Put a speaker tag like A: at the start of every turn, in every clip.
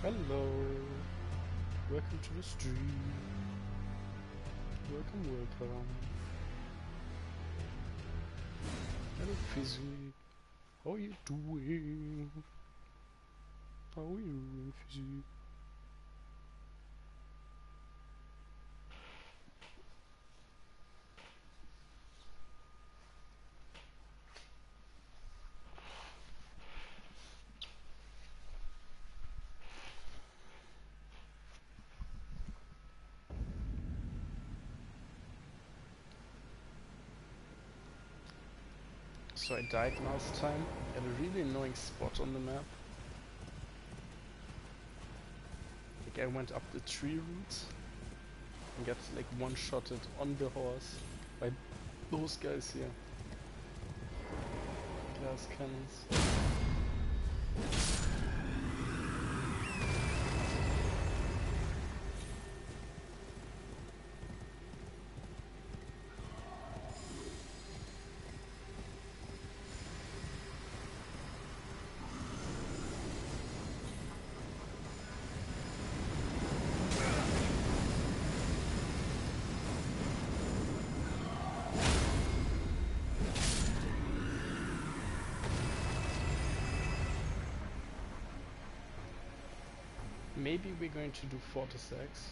A: Hello, welcome to the stream. Welcome. Hello, Fizzy. How are you doing? How are you doing, Fizzy? So I died last time at a really annoying spot on the map. Like I went up the tree roots and got like one-shotted on the horse by those guys here. Glass cannons. Maybe we're going to do Fortis X.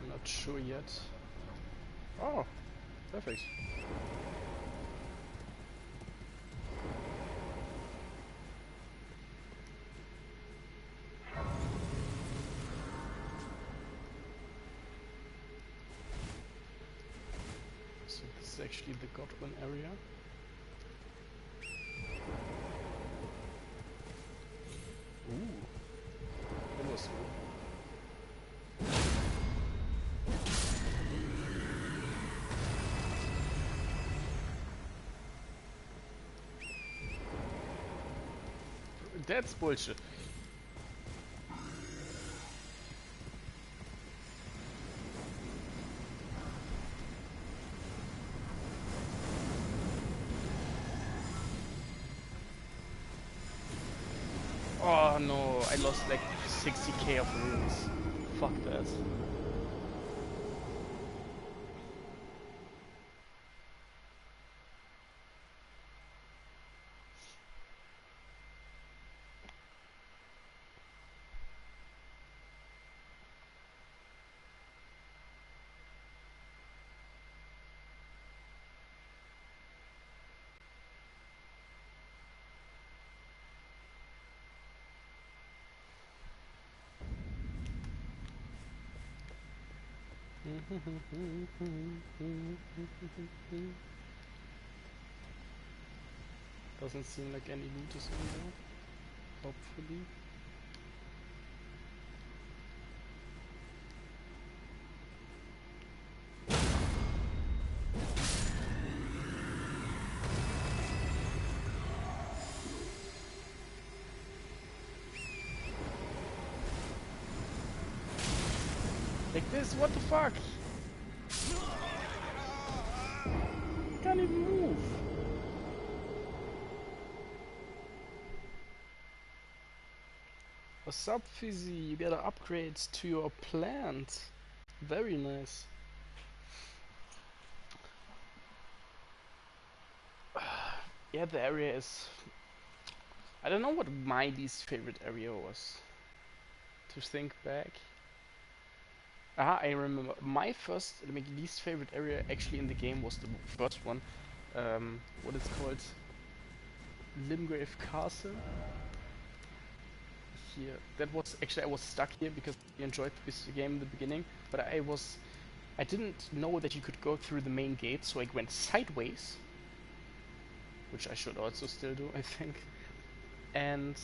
A: I'm not sure yet. Oh, perfect. So this is actually the Godwin area. Ooh, that was cool. That's bullshit. Oh no, I lost like 60k of runes. Fuck that. Doesn't seem like any loot is in there, hopefully. Like this, what the fuck? Can't even move. What's up, Fizzy? You got upgrades to your plant. Very nice. Yeah, the area is... I don't know what my least favorite area was. To think back. Ah, I remember. My first, like, least favorite area actually in the game was the first one. What it's called? Limgrave Castle. Here. That was actually, I was stuck here because I enjoyed this game in the beginning, but I didn't know that you could go through the main gate, so I went sideways, which I should also still do, I think. And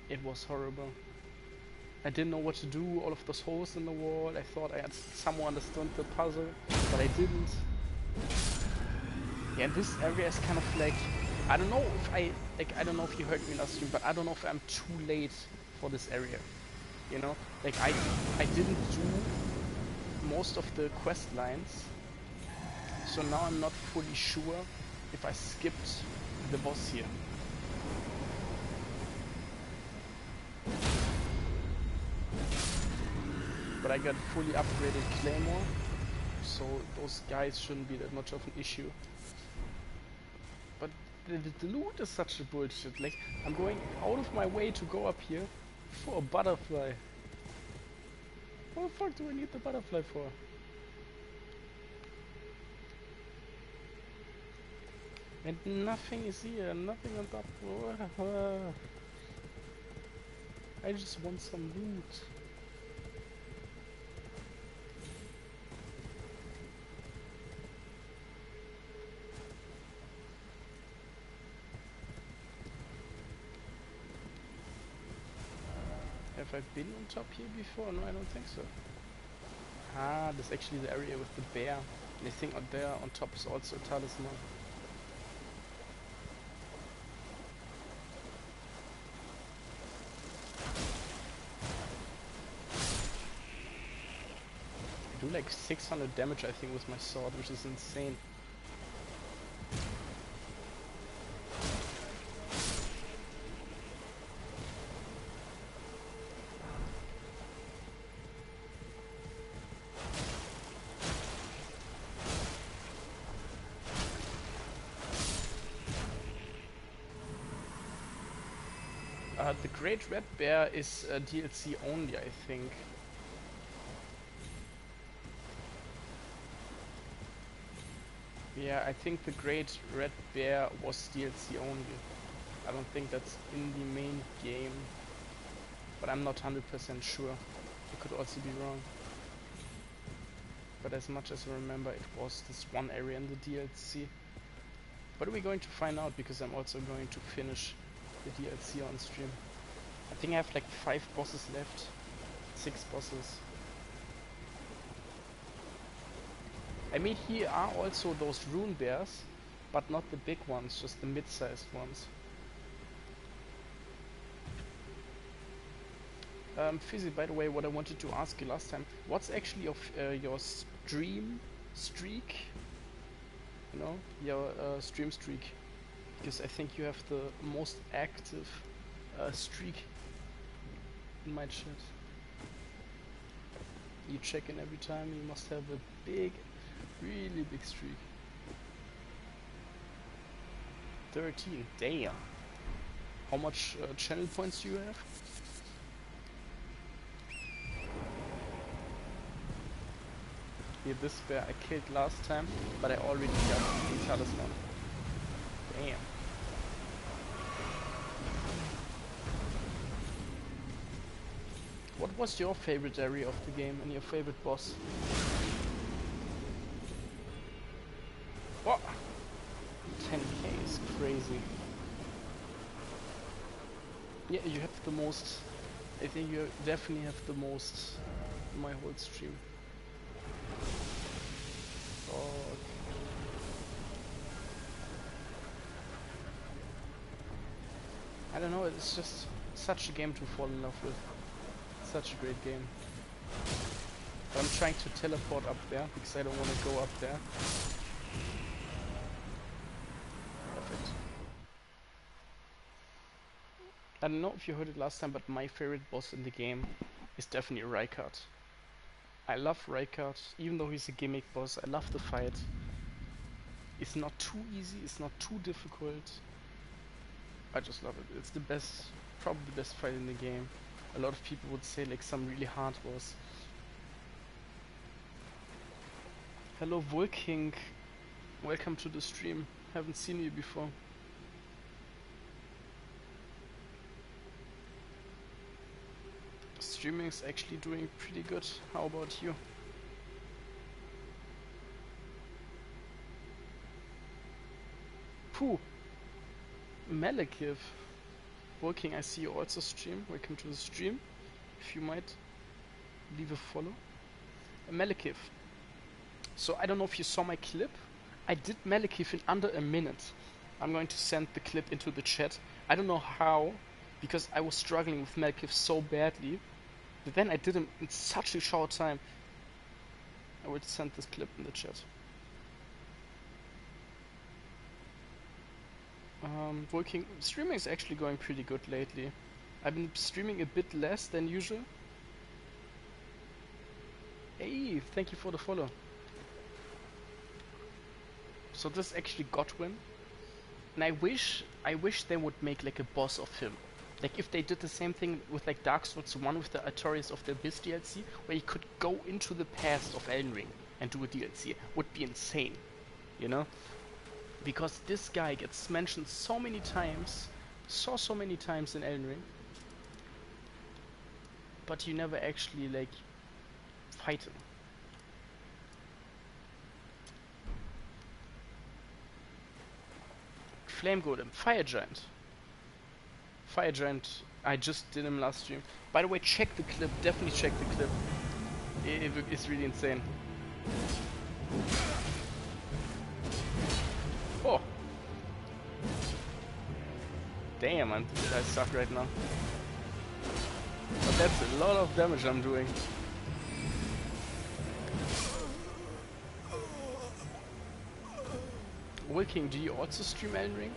A: it was horrible. I didn't know what to do, all of those holes in the wall. I thought I had somehow understood the puzzle, but I didn't. Yeah, this area is kind of like, I don't know if I don't know if you heard me last stream, but I don't know if I'm too late for this area. You know, like I didn't do most of the quest lines, so now I'm not fully sure if I skipped the boss here. I got fully upgraded Claymore, so those guys shouldn't be that much of an issue. But the loot is such a bullshit. Like, I'm going out of my way to go up here for a butterfly. What the fuck do I need the butterfly for? And nothing is here, nothing on top. I just want some loot. Have I been on top here before? No, I don't think so. Ah, this is actually the area with the bear. And I think out there on top is also a talisman. I do like 600 damage I think with my sword, which is insane. The Great Red Bear is DLC only, I think. Yeah, I think the Great Red Bear was DLC only. I don't think that's in the main game, but I'm not 100% sure. I could also be wrong. But as much as I remember, it was this one area in the DLC. But we're going to find out, because I'm also going to finish the DLC on stream. I think I have like 5 bosses left. 6 bosses. I mean, here are also those rune bears, but not the big ones, just the mid-sized ones. Fizzy, by the way, what I wanted to ask you last time, what's actually of your stream streak? You know, your stream streak. Because I think you have the most active streak in my chat. You check in every time, you must have a big, really big streak. 13, damn. How much channel points do you have? Here, this bear I killed last time, but I already got the talisman. Damn. What was your favorite area of the game and your favorite boss? What? 10k is crazy. Yeah, you have the most. I think you definitely have the most in my whole stream. Oh. I don't know, it's just such a game to fall in love with. Such a great game. But I'm trying to teleport up there because I don't want to go up there. Perfect. I don't know if you heard it last time, but my favorite boss in the game is definitely Rykard. I love Rykard, even though he's a gimmick boss. I love the fight. It's not too easy, it's not too difficult. I just love it. It's the best, probably the best fight in the game. A lot of people would say like some really hard boss. Hello Volking, welcome to the stream. Haven't seen you before. Streaming is actually doing pretty good. How about you? Pooh! Malekith. Volking, I see you also stream. Welcome to the stream. If you might leave a follow. Malekith. So I don't know if you saw my clip. I did Malekith in under a minute. I'm going to send the clip into the chat. I don't know how, because I was struggling with Malekith so badly. But then I did him in such a short time. I will send this clip in the chat. Working streaming is actually going pretty good lately. I've been streaming a bit less than usual. Hey, thank you for the follow. So this is actually Godwin, and I wish they would make like a boss of him. Like if they did the same thing with like Dark Souls 1 with the Artorias of the Abyss DLC, where you could go into the past of Elden Ring and do a DLC, would be insane, you know? Because this guy gets mentioned so many times, so many times in Elden Ring, but you never actually like fight him. Flame Golem, Fire Giant. Fire Giant, I just did him last stream. By the way, check the clip, definitely check the clip. It's really insane. Oh! Damn, I suck right now. But that's a lot of damage I'm doing. Wilking, do you also stream Elden Ring?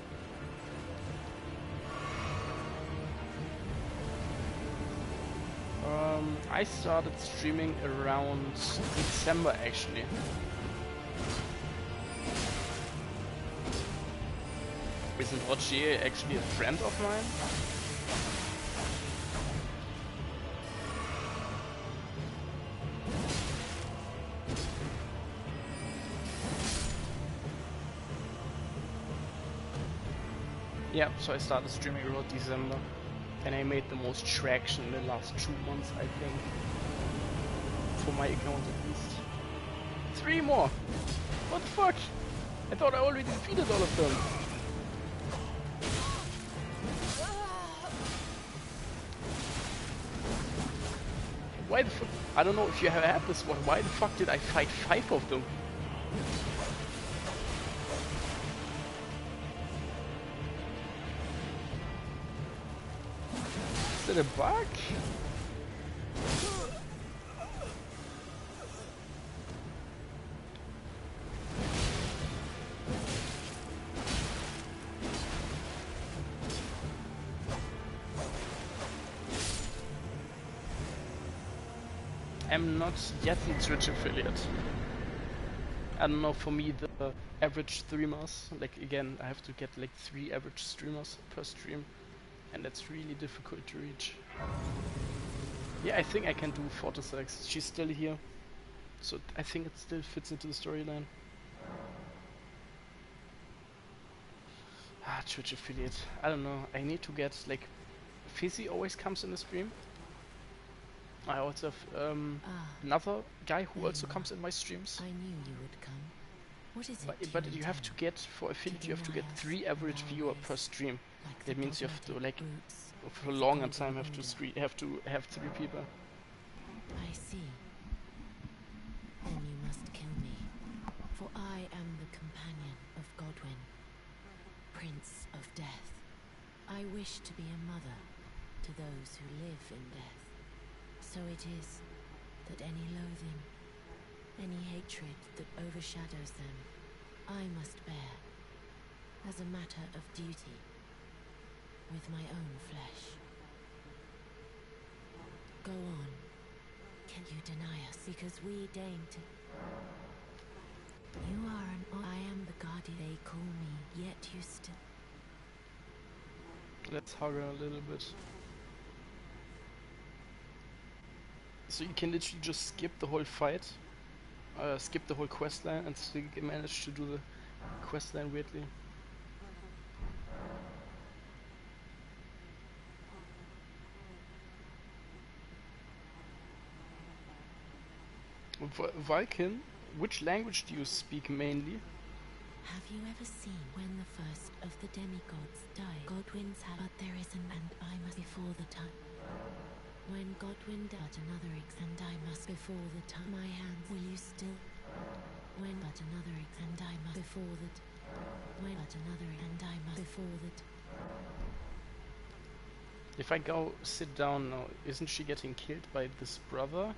A: I started streaming around December actually. Isn't Roger actually a friend of mine? Yeah, so I started streaming around December. And I made the most traction in the last 2 months, I think. For my account at least. 3 more! What the fuck? I thought I already defeated all of them. Why the fuck? I don't know if you have had this one. Why the fuck did I fight 5 of them? Is it a bug? I'm not yet a Twitch affiliate. I don't know, for me the average streamers, like again, I have to get like 3 average streamers per stream. And that's really difficult to reach. Yeah, I think I can do Fortisex. She's still here. So I think it still fits into the storyline. Ah, Twitch affiliate. I don't know. I need to get like... Fizzy always comes in the stream. I also have another guy who also comes in my streams.
B: I knew you would come. What is it?
A: But you have to get, for affiliate, you have to get 3 average viewer per stream. That means you have to like... For a longer time have to have 3 people.
B: I see. Then you must kill me, for I am the companion of Godwin, Prince of Death. I wish to be a mother to those who live in death. So it is that any loathing, any hatred that overshadows them, I must bear as a matter of duty. With my own flesh. Go on. Can you deny us? Because we deign to... You are an... I am the guardian they call me, yet you still...
A: Let's hug her a little bit. So you can literally just skip the whole fight, skip the whole questline, and still manage to do the questline weirdly. Vulcan, which language do you speak mainly?
B: Have you ever seen when the first of the demigods die? Godwin's had, but there isn't, and I must before the time. When Godwin died, another and I must before the time. My hands, will you still? When but another and I must before the when but another and I must before the
A: If I go sit down now, isn't she getting killed by this brother?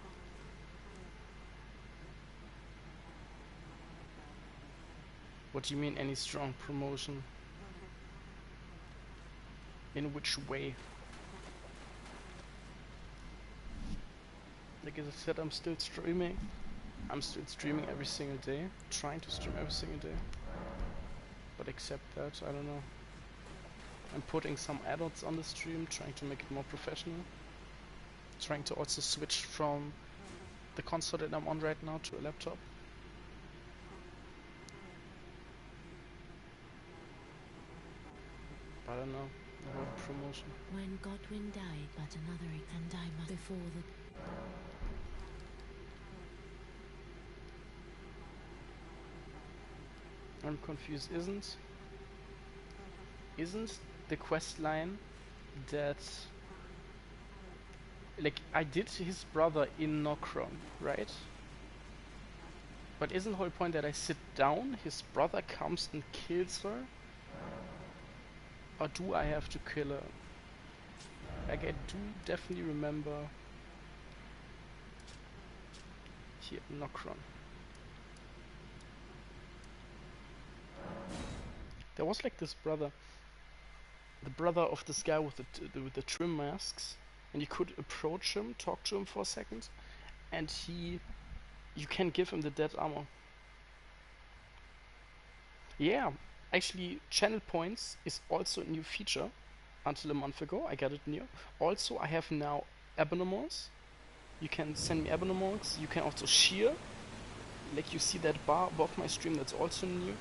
A: What do you mean, any strong promotion? In which way? Like as I said, I'm still streaming. I'm still streaming every single day, trying to stream every single day. But except that, I don't know. I'm putting some add-ons on the stream, trying to make it more professional. Trying to also switch from the console that I'm on right now to a laptop. I don't know. I have a promotion.
B: When Godwin died, but another and I must before the
A: I'm confused. Isn't the quest line that, like, I did his brother in Nokron, right? But isn't the whole point that I sit down, his brother comes and kills her? Or do I have to kill her? Like, I do definitely remember here, Nokron. There was like this brother, the brother of this guy with the trim masks, and you could approach him, talk to him for a second, and you can give him the dead armor. Yeah, actually, channel points is also a new feature. Until a month ago, I got it new. Also, I have now abonnements. You can send me abonnements. You can also share. Like you see that bar above my stream, that's also new.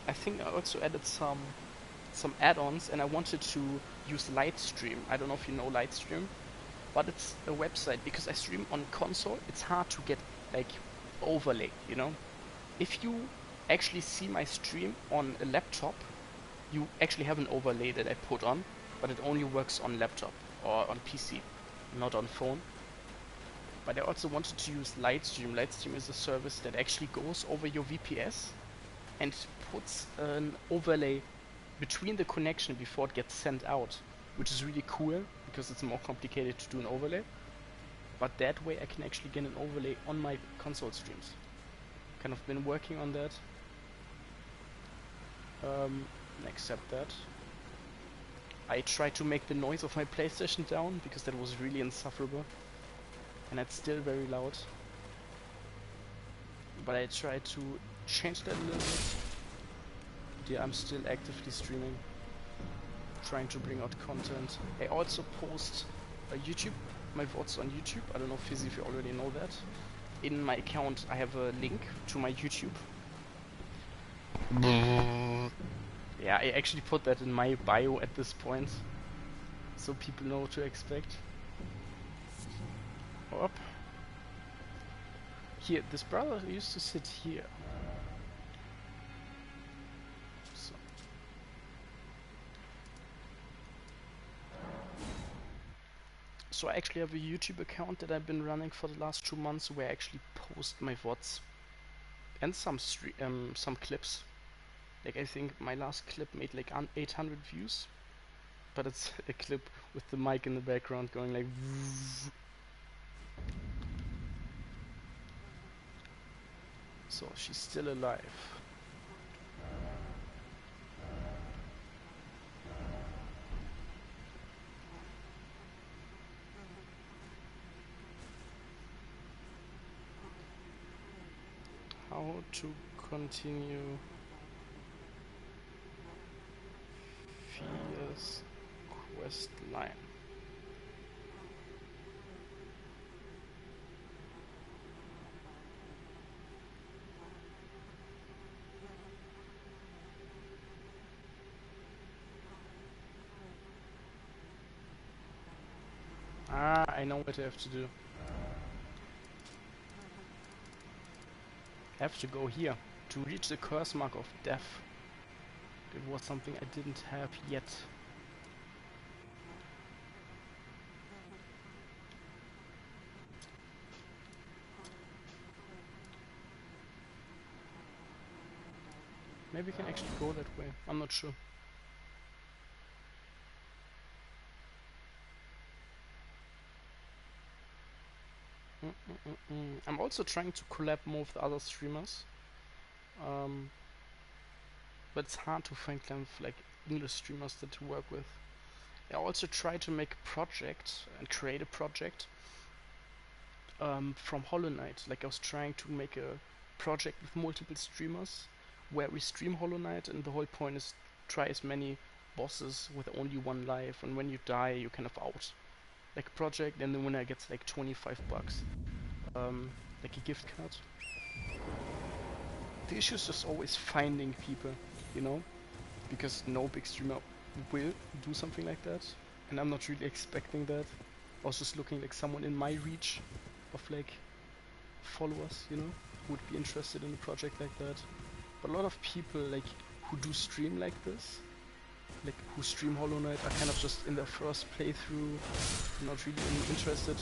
A: I think I also added some add-ons, and I wanted to use Lightstream. I don't know if you know Lightstream, but it's a website. Because I stream on console, it's hard to get like overlay, you know. If you actually see my stream on a laptop, you actually have an overlay that I put on, but it only works on laptop or on PC, not on phone. But I also wanted to use Lightstream. Lightstream is a service that actually goes over your VPS and puts an overlay between the connection before it gets sent out, which is really cool because it's more complicated to do an overlay. But that way I can actually get an overlay on my console streams. Kind of been working on that. Except that I tried to make the noise of my PlayStation down because that was really insufferable, and it's still very loud. But I tried to change that a little bit. Yeah, I'm still actively streaming, trying to bring out content. I also post YouTube, my VODs on YouTube. I don't know, Fizzy, if you already know that. In my account, I have a link to my YouTube. Yeah, I actually put that in my bio at this point, so people know what to expect. Up. Here, this brother used to sit here. So I actually have a YouTube account that I've been running for the last 2 months, where I actually post my VODs and some clips. Like, I think my last clip made like 800 views, but it's a clip with the mic in the background going like. So she's still alive. How to continue Fia's quest line. Ah, I know what I have to do. I have to go here to reach the curse mark of death. It was something I didn't have yet. Maybe we can actually go that way. I'm not sure. I'm also trying to collab more with other streamers. But it's hard to find kind of like English streamers that to work with. I also try to make a project and create a project from Hollow Knight. Like I was trying to make a project with multiple streamers where we stream Hollow Knight, and the whole point is try as many bosses with only one life, and when you die, you kind of out. Like a project, and the winner gets like 25 bucks, like a gift card. The issue is just always finding people, you know, because no big streamer will do something like that, and I'm not really expecting that. I was just looking like someone in my reach of like followers, you know, who would be interested in a project like that. But a lot of people like who do stream like this, like who stream Hollow Knight, are kind of just in their first playthrough, not really interested.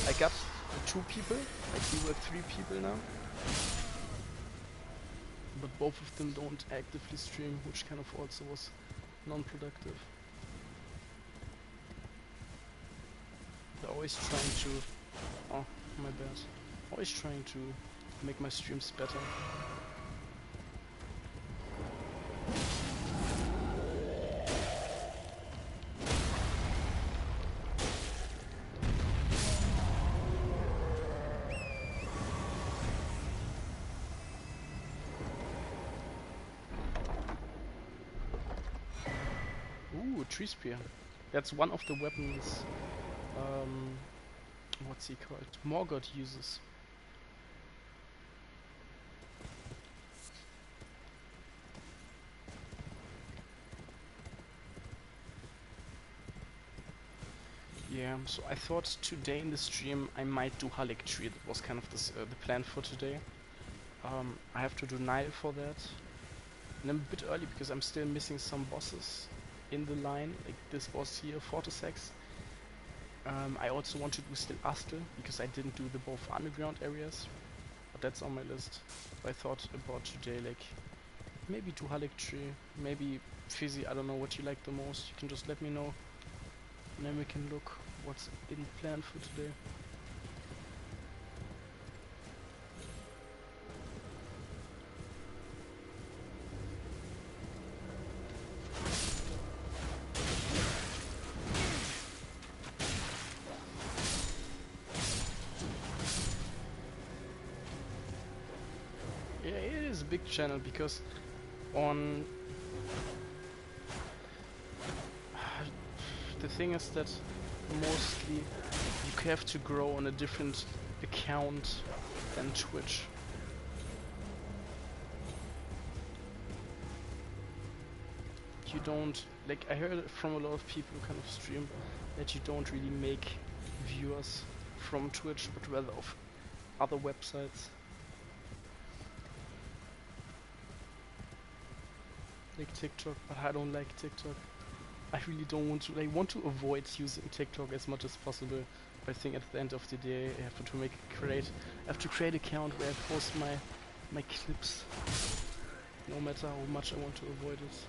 A: I got 2 people, like we were 3 people now, but both of them don't actively stream, which kind of also was non-productive. They're always trying to... Oh, my bad. Always trying to make my streams better. Ooh, tree spear. That's one of the weapons. What's he called? Morgoth uses. Yeah, so I thought today in the stream I might do Halleck Tree. That was kind of the plan for today. I have to do Nile for that. And I'm a bit early because I'm still missing some bosses in the line, like this boss here, Fortisex. I also want to do still Astel, because I didn't do the both underground areas, but that's on my list. I thought about today, like, maybe do Halleck Tree, maybe Fizzy, I don't know what you like the most, you can just let me know, and then we can look what's in plan for today. Yeah, it is a big channel because on the thing is that mostly you have to grow on a different account than Twitch. You don't, like, I heard from a lot of people who kind of stream that you don't really make viewers from Twitch but rather of other websites. Like TikTok, but I don't like TikTok. I really don't want to. I want to avoid using TikTok as much as possible. But I think at the end of the day, I have to I have to create an account where I post my clips, no matter how much I want to avoid it.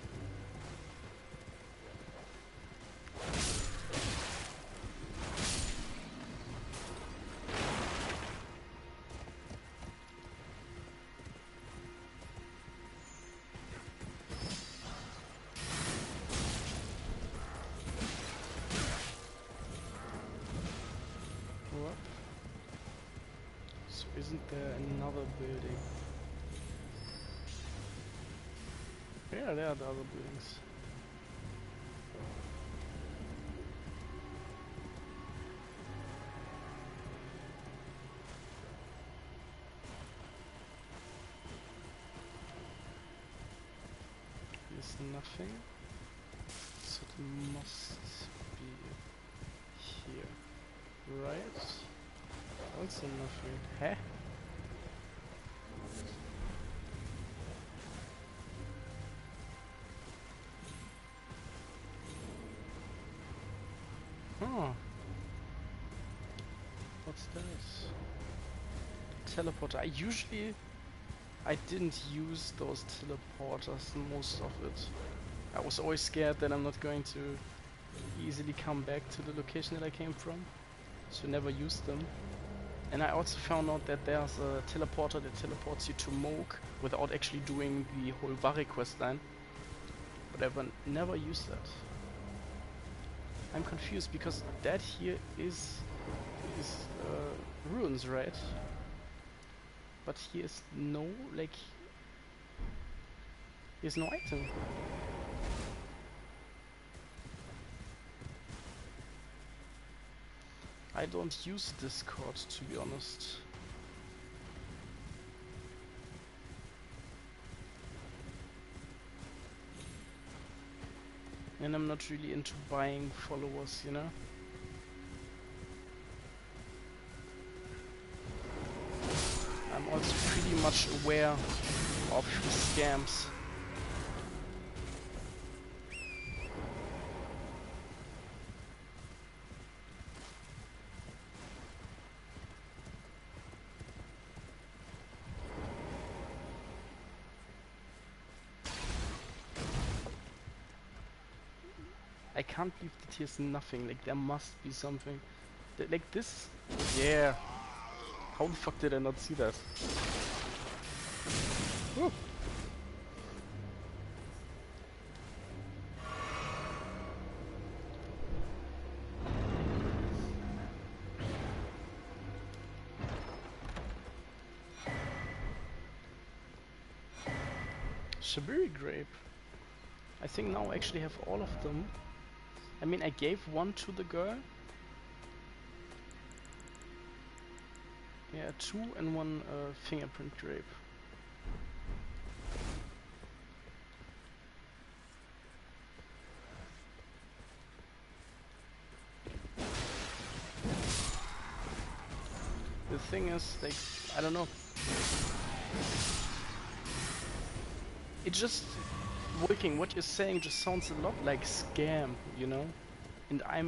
A: So isn't there another building? Yeah, there are the other buildings. There's nothing. So it must be here. Right? Also nothing. Hä? Oh. What's this? Teleporter. I didn't use those teleporters, most of it. I was always scared that I'm not going to easily come back to the location that I came from, so never used them. And I also found out that there's a teleporter that teleports you to Moog without actually doing the whole Varric quest line, but I've never used that. I'm confused because that here is is ruins, right? But he is no, like, he has no item. I don't use Discord, to be honest. And I'm not really into buying followers, you know? I'm also pretty much aware of scams. I can't believe that he has nothing. Like, there must be something. Like this? Yeah. How the fuck did I not see that? Woo. Shabiri grape. I think now I actually have all of them. I mean, I gave one to the girl. Yeah, 2 and 1 fingerprint grape. The thing is, like, I don't know. It just working. What you're saying just sounds a lot like scam, you know. And I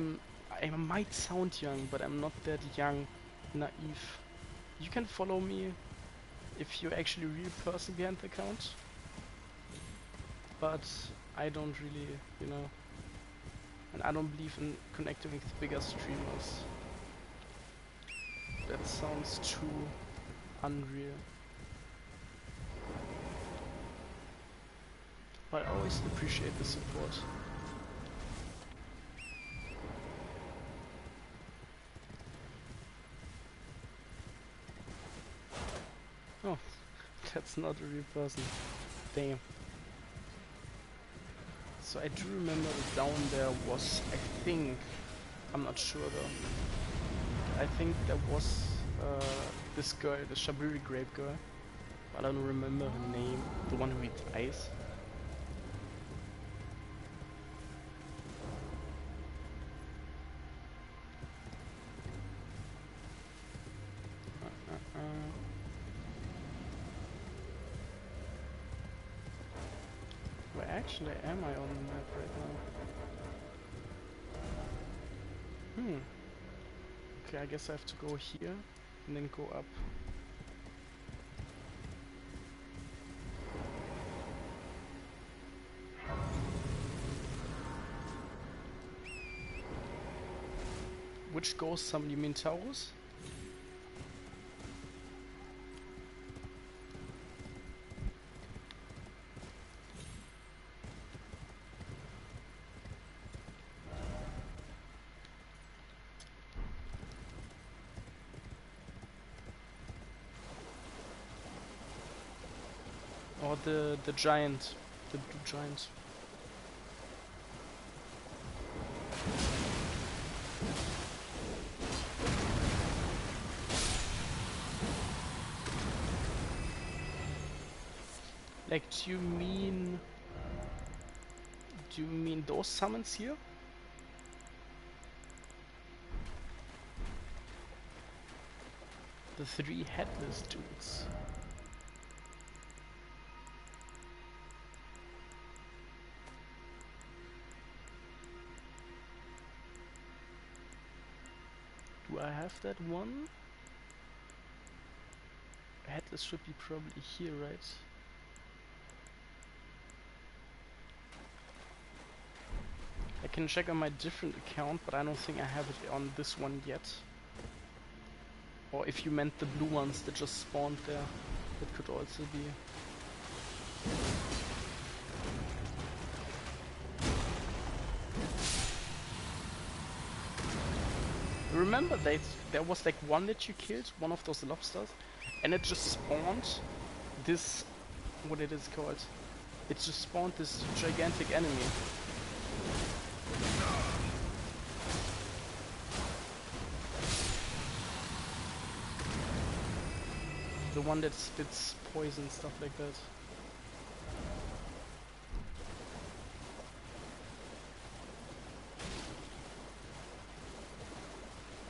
A: might sound young, but I'm not that young, naive. You can follow me if you're actually a real person behind the account. But I don't really, you know. And I don't believe in connecting with bigger streamers. That sounds too unreal. But I always appreciate the support. Oh, that's not a real person. Damn. So I do remember that down there was, I think, I'm not sure though. I think there was this girl, the Shabiri grape girl. I don't remember her name, the one who eats ice. Where actually am I on the map right now? Okay, I guess I have to go here and then go up. Which ghost summon? You mean Taurus? Or the giant, the blue giant. Like, do you mean those summons here? The 3 headless dudes. Do I have that one? Headless should be probably here, right? I can check on my different account, but I don't think I have it on this one yet. Or if you meant the blue ones that just spawned there, that could also be. Remember that there was like one that you killed, one of those lobsters, and it just spawned this, what it is called? It just spawned this gigantic enemy. The one that spits poison, stuff like that.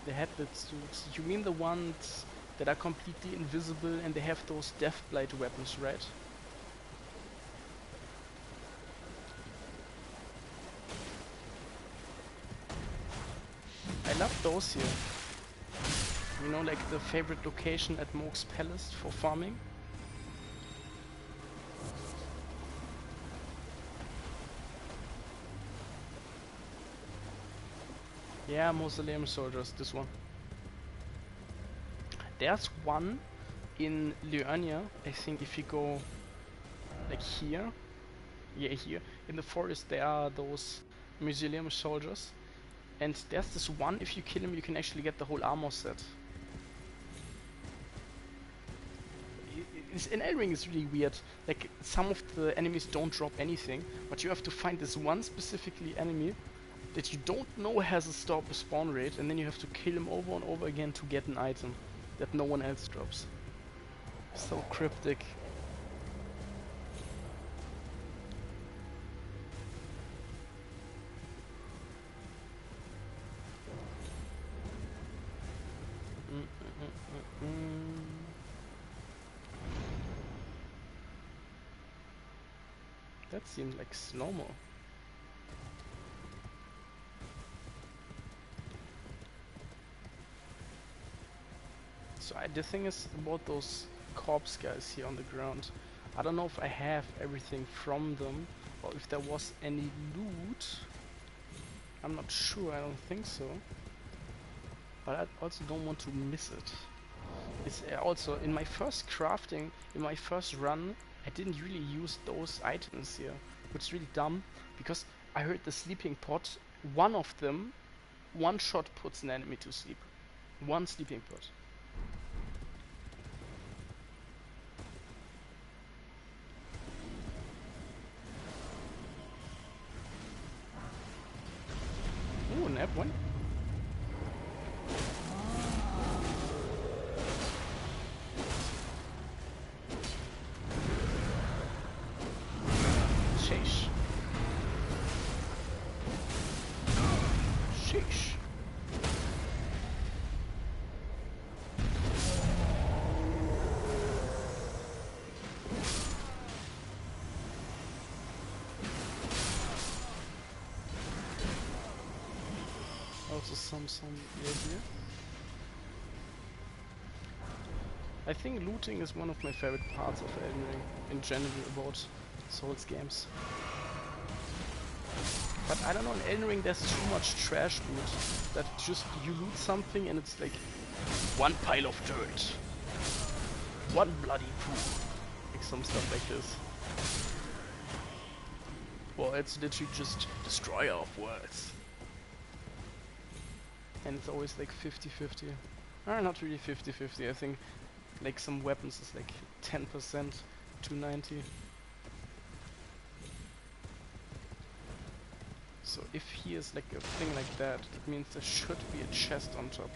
A: The headlet suits. You mean the ones that are completely invisible and they have those deathblight weapons, right? I love those here. You know, like the favorite location at Moog's Palace for farming. Yeah, Mausoleum Soldiers, this one. There's one in Liurnia, I think if you go like here, yeah, here, in the forest there are those Mausoleum Soldiers. And there's this one, if you kill him you can actually get the whole armor set. In Elden Ring is really weird, like some of the enemies don't drop anything, but you have to find this one specifically enemy that you don't know has a spawn rate, and then you have to kill him over and over again to get an item that no one else drops. So cryptic. That seems like slow-mo. So the thing is about those corpse guys here on the ground. I don't know if I have everything from them or if there was any loot. I'm not sure, I don't think so. But I also don't want to miss it. It's also in my first crafting, in my first run, I didn't really use those items here, which is really dumb because I heard the sleeping pot, one of them, one shot puts an enemy to sleep. One sleeping pot. Ooh, nap one. Sheesh. Sheesh. Also some here. I think looting is one of my favorite parts of Elden Ring in general about Souls games. But I don't know, in Elden Ring there's too much trash loot that just you loot something and it's like one pile of dirt, one bloody pool, like some stuff like this. Well, it's literally just destroyer of worlds. And it's always like 50-50. Not really 50-50, I think like some weapons is like 10%, 290. So if he is like a thing like that, that means there should be a chest on top.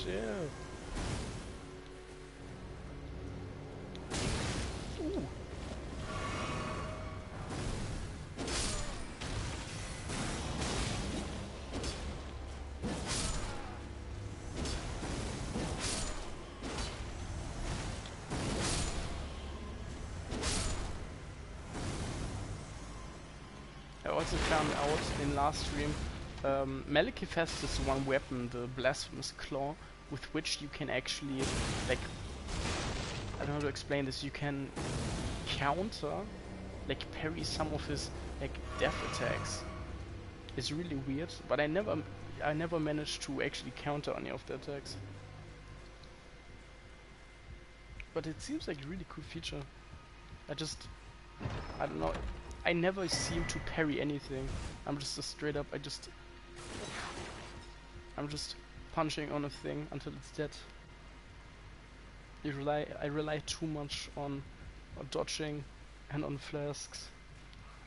A: Chill. Ooh. I also found out in last stream, Malekith has this one weapon, the Blasphemous Claw, with which you can actually, like, I don't know how to explain this, you can counter, like parry some of his like death attacks. It's really weird, but I never managed to actually counter any of the attacks. But it seems like a really cool feature. I don't know, I never seem to parry anything. I'm just a straight up, I'm just punching on a thing until it's dead. I rely too much on dodging and on flasks.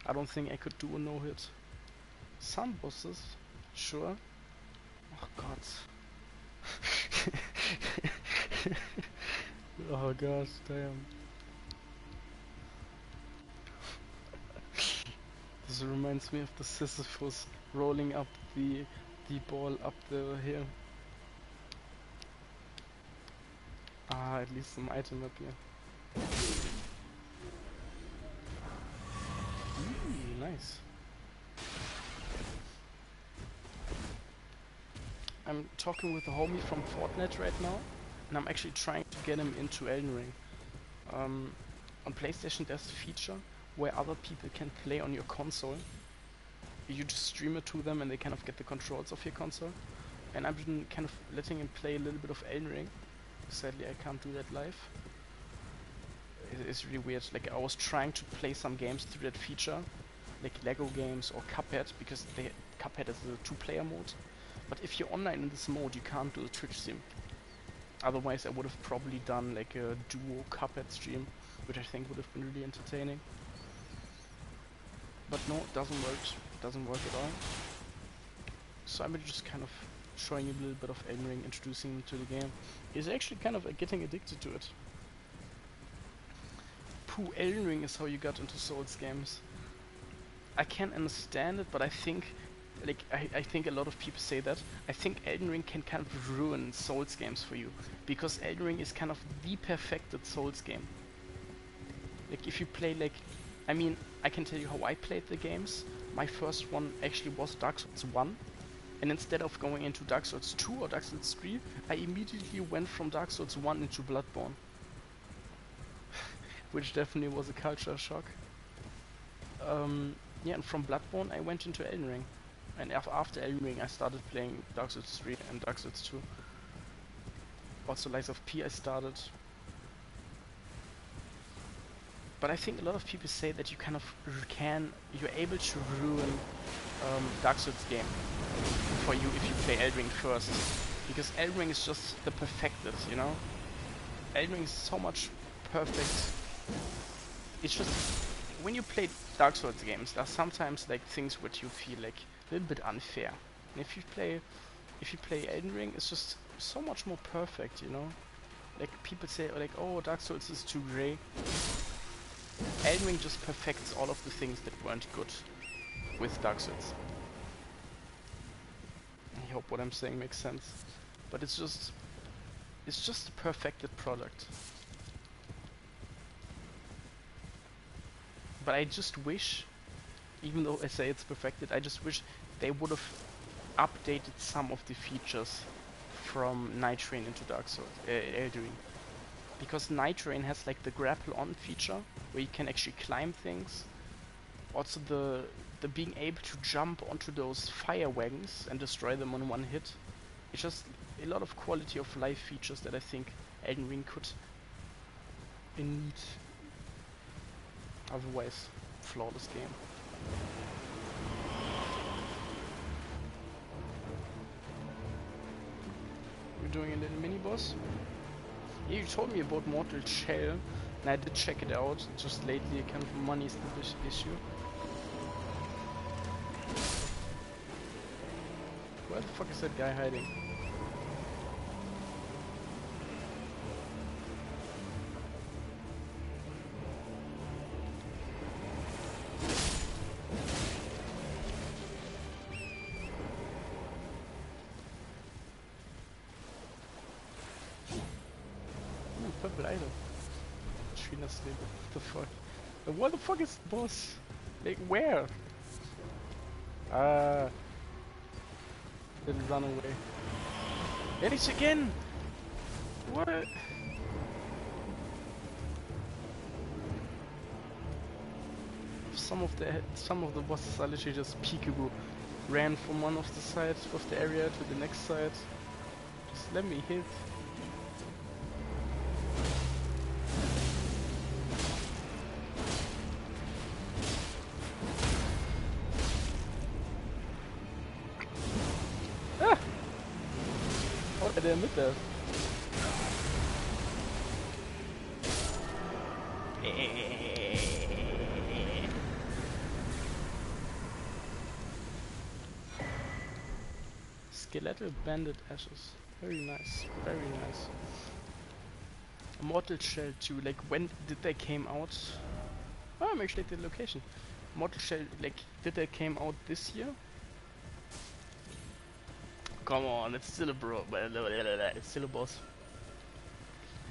A: I don't think I could do a no-hit. Some bosses, sure. Oh god. Oh gosh, damn. This reminds me of the Sisyphus rolling up the ball up the hill. Ah, at least some item up here. Ooh, nice. I'm talking with a homie from Fortnite right now, and I'm actually trying to get him into Elden Ring. On PlayStation there's a feature where other people can play on your console. You just stream it to them and they kind of get the controls of your console. And I've been kind of letting him play a little bit of Elden Ring. Sadly I can't do that live. It's really weird. Like, I was trying to play some games through that feature, like Lego games or Cuphead, because Cuphead is a 2-player mode. But if you're online in this mode, you can't do a Twitch stream. Otherwise, I would have probably done like a duo Cuphead stream, which I think would have been really entertaining. But no, it doesn't work. It doesn't work at all. So I'm just kind of showing you a little bit of Elden Ring, introducing him to the game. He's actually kind of getting addicted to it. Pooh, Elden Ring is how you got into Souls games. I can understand it, but I think, like, I think a lot of people say that. I think Elden Ring can kind of ruin Souls games for you, because Elden Ring is kind of the perfected Souls game. Like, if you play, like, I mean, I can tell you how I played the games. My first one actually was Dark Souls 1, and instead of going into Dark Souls 2 or Dark Souls 3, I immediately went from Dark Souls 1 into Bloodborne. Which definitely was a culture shock. Yeah, and from Bloodborne I went into Elden Ring. And after Elden Ring I started playing Dark Souls 3 and Dark Souls 2. Also Lies of P I started. But I think a lot of people say that you kind of you're able to ruin Dark Souls game for you if you play Elden Ring first. Because Elden Ring is just the perfected, you know? Elden Ring is so much perfect. It's just, when you play Dark Souls games, there's sometimes like things which you feel like a little bit unfair. And if you play Elden Ring, it's just so much more perfect, you know? Like, people say like, oh, Dark Souls is too grey. Elden Ring just perfects all of the things that weren't good with Dark Souls. I hope what I'm saying makes sense. But it's just a perfected product. But I just wish, even though I say it's perfected, I just wish they would have updated some of the features from Night Train into Dark Souls, Elden Ring. Because Night Train has like the grapple on feature, where you can actually climb things. Also the being able to jump onto those fire wagons and destroy them on one hit. It's just a lot of quality of life features that I think Elden Ring could need. Otherwise, flawless game. We're doing a little mini boss. Yeah, you told me about Mortal Shell, and I did check it out. Just lately, kind of money is the issue. Where the fuck is that guy hiding? Purple item. Trina sleep. What the fuck? What the fuck is the boss? Like, where? Didn't run away. There it is again! What? some of the bosses are literally just peekaboo. Ran from one of the sides of the area to the next side. Just let me hit. Ah! Oh, I didn't admit that. Skeletal bandit ashes. Very nice. Very nice. Mortal Shell 2. Like, when did they came out? Oh, I'm actually at the location. Mortal Shell, like, did they came out this year? Come on, it's still a bro. It's still a boss.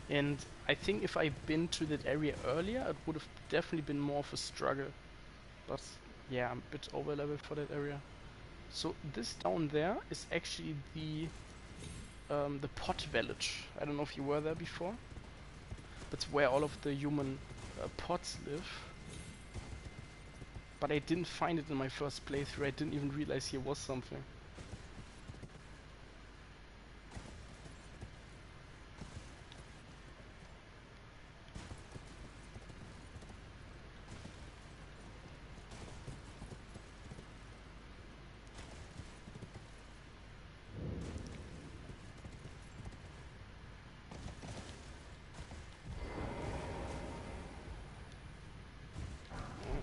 A: And I think if I'd been to that area earlier, it would have definitely been more of a struggle. But yeah, I'm a bit over level for that area. So this down there is actually the pot village. I don't know if you were there before. That's where all of the human pots live. But I didn't find it in my first playthrough. I didn't even realize here was something.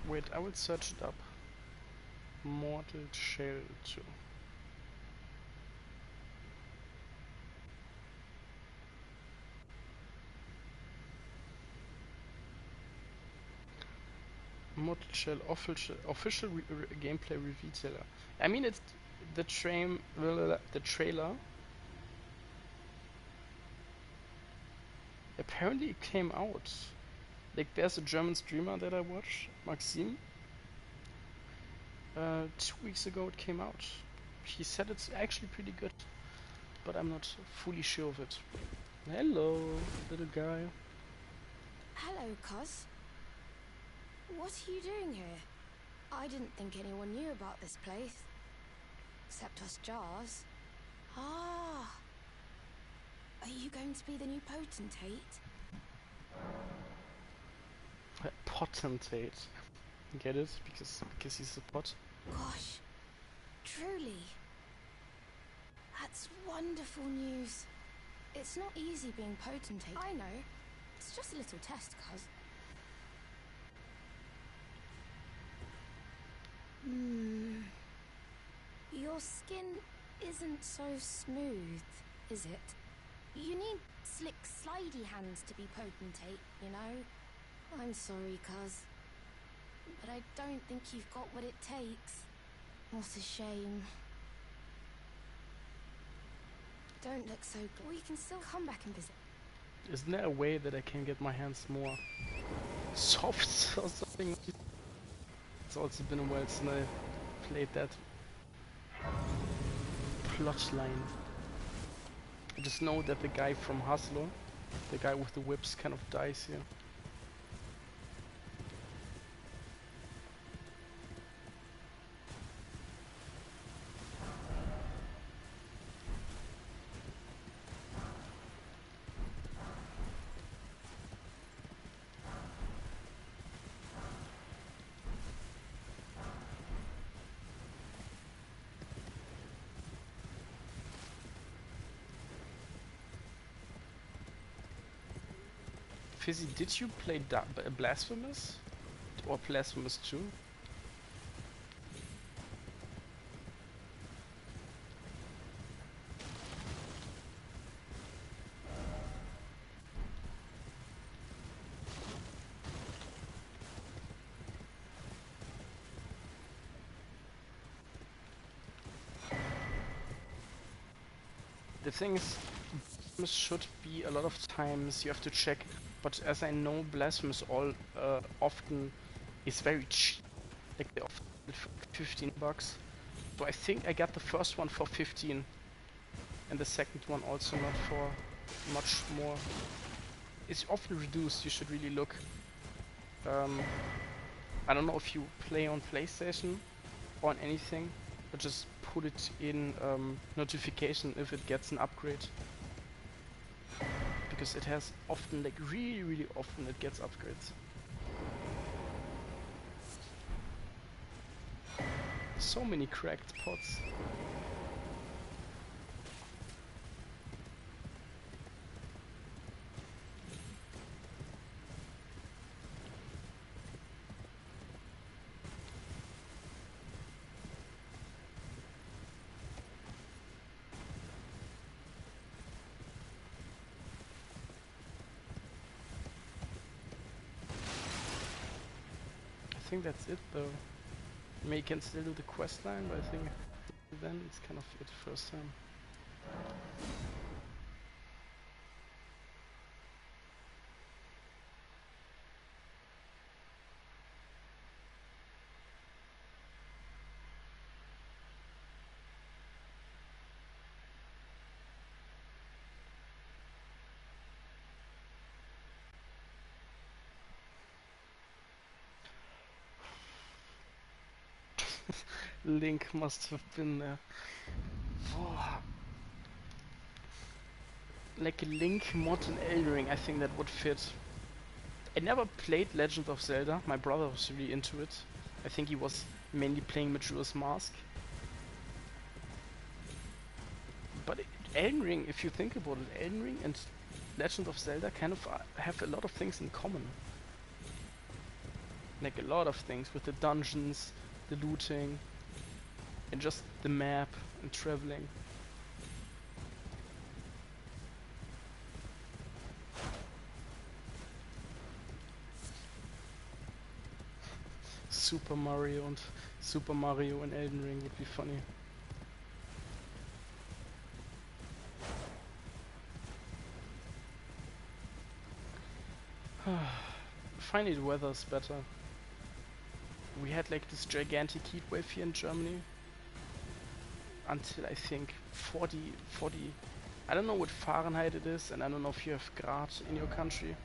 A: Wait, I will search it up. Mortal Shell 2. Mortal Shell official gameplay reveal trailer. I mean, it's the trailer. Apparently, it came out. Like, there's a German streamer that I watch, Maxim. 2 weeks ago it came out. He said it's actually pretty good, but I'm not fully sure of it. Hello, little guy.
B: Hello, Cuz. What are you doing here? I didn't think anyone knew about this place. Except us Jars. Ah. Are you going to be the new potentate?
A: Potentate. Get it? Because he's a pot.
B: Gosh. Truly. That's wonderful news. It's not easy being potentate. I know. It's just a little test, Cuz. Your skin isn't so smooth, is it? You need slick, slidey hands to be potentate, you know? I'm sorry, Cuz. But I don't think you've got what it takes. What a shame. Don't look so good. We can still come back and visit.
A: Isn't there a way that I can get my hands more soft or something? It's also been a while since I played that plot line. I just know that the guy from Hustler, the guy with the whips, kind of dies here. Fizzy, did you play Blasphemous? Or Blasphemous 2? The thing is, Blasphemous should be a lot of times you have to check, but as I know, Blasphemous often is very cheap. Like they often for 15 bucks. So I think I got the first one for 15, and the second one also not for much more. It's often reduced. You should really look. I don't know if you play on PlayStation or on anything, but just put it in notification if it gets an upgrade. Because it has often, like really often it gets upgrades. So many cracked pots. I think that's it though. I mean, you can still do the quest line, but I think then it's kind of it first time. Link must have been there. Oh. Like a Link mod in Elden Ring, I think that would fit. I never played Legend of Zelda. My brother was really into it. I think he was mainly playing Majora's Mask. But Elden Ring, if you think about it, Elden Ring and Legend of Zelda kind of have a lot of things in common. Like a lot of things with the dungeons, the looting, and just the map and traveling. Super Mario and Elden Ring would be funny. Finally the weather's better. We had like this gigantic heat wave here in Germany until I think 40, I don't know what Fahrenheit it is, and I don't know if you have grad in your country.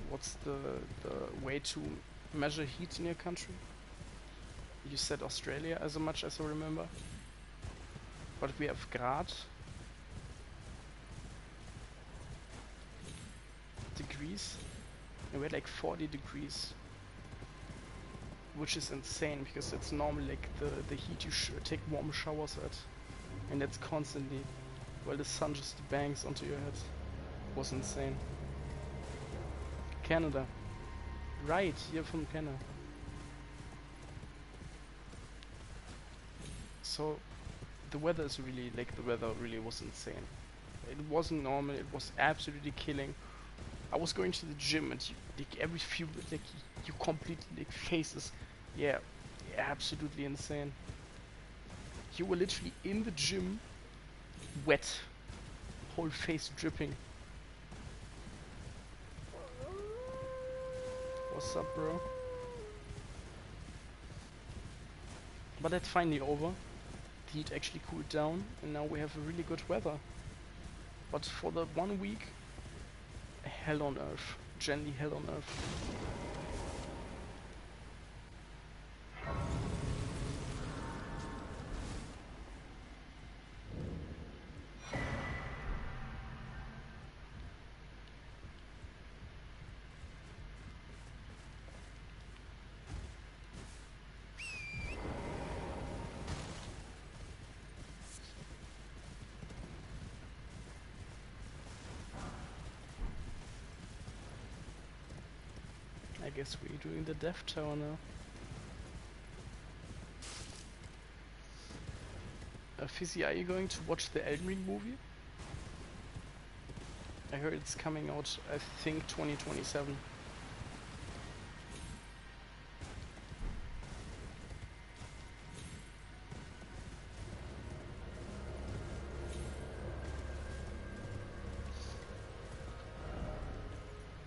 A: What's the way to measure heat in your country? You said Australia, as much as I remember. But we have grad. Degrees. And we had like 40 degrees. Which is insane, because it's normally like the heat you take warm showers at. And that's constantly, while the sun just bangs onto your head. It was insane. Canada. Right, you're from Canada. So the weather is really, like, the weather really was insane. It wasn't normal, it was absolutely killing. I was going to the gym and like every few, like, you completely, like, faces, yeah, absolutely insane. You were literally in the gym, wet, whole face dripping. What's up, bro? But that's finally over. The heat actually cooled down, and now we have a really good weather. But for the 1 week, hell on earth. Generally hell on earth. I guess we're doing the Death Tower now. Fizzy, are you going to watch the Elden Ring movie? I heard it's coming out, I think, 2027.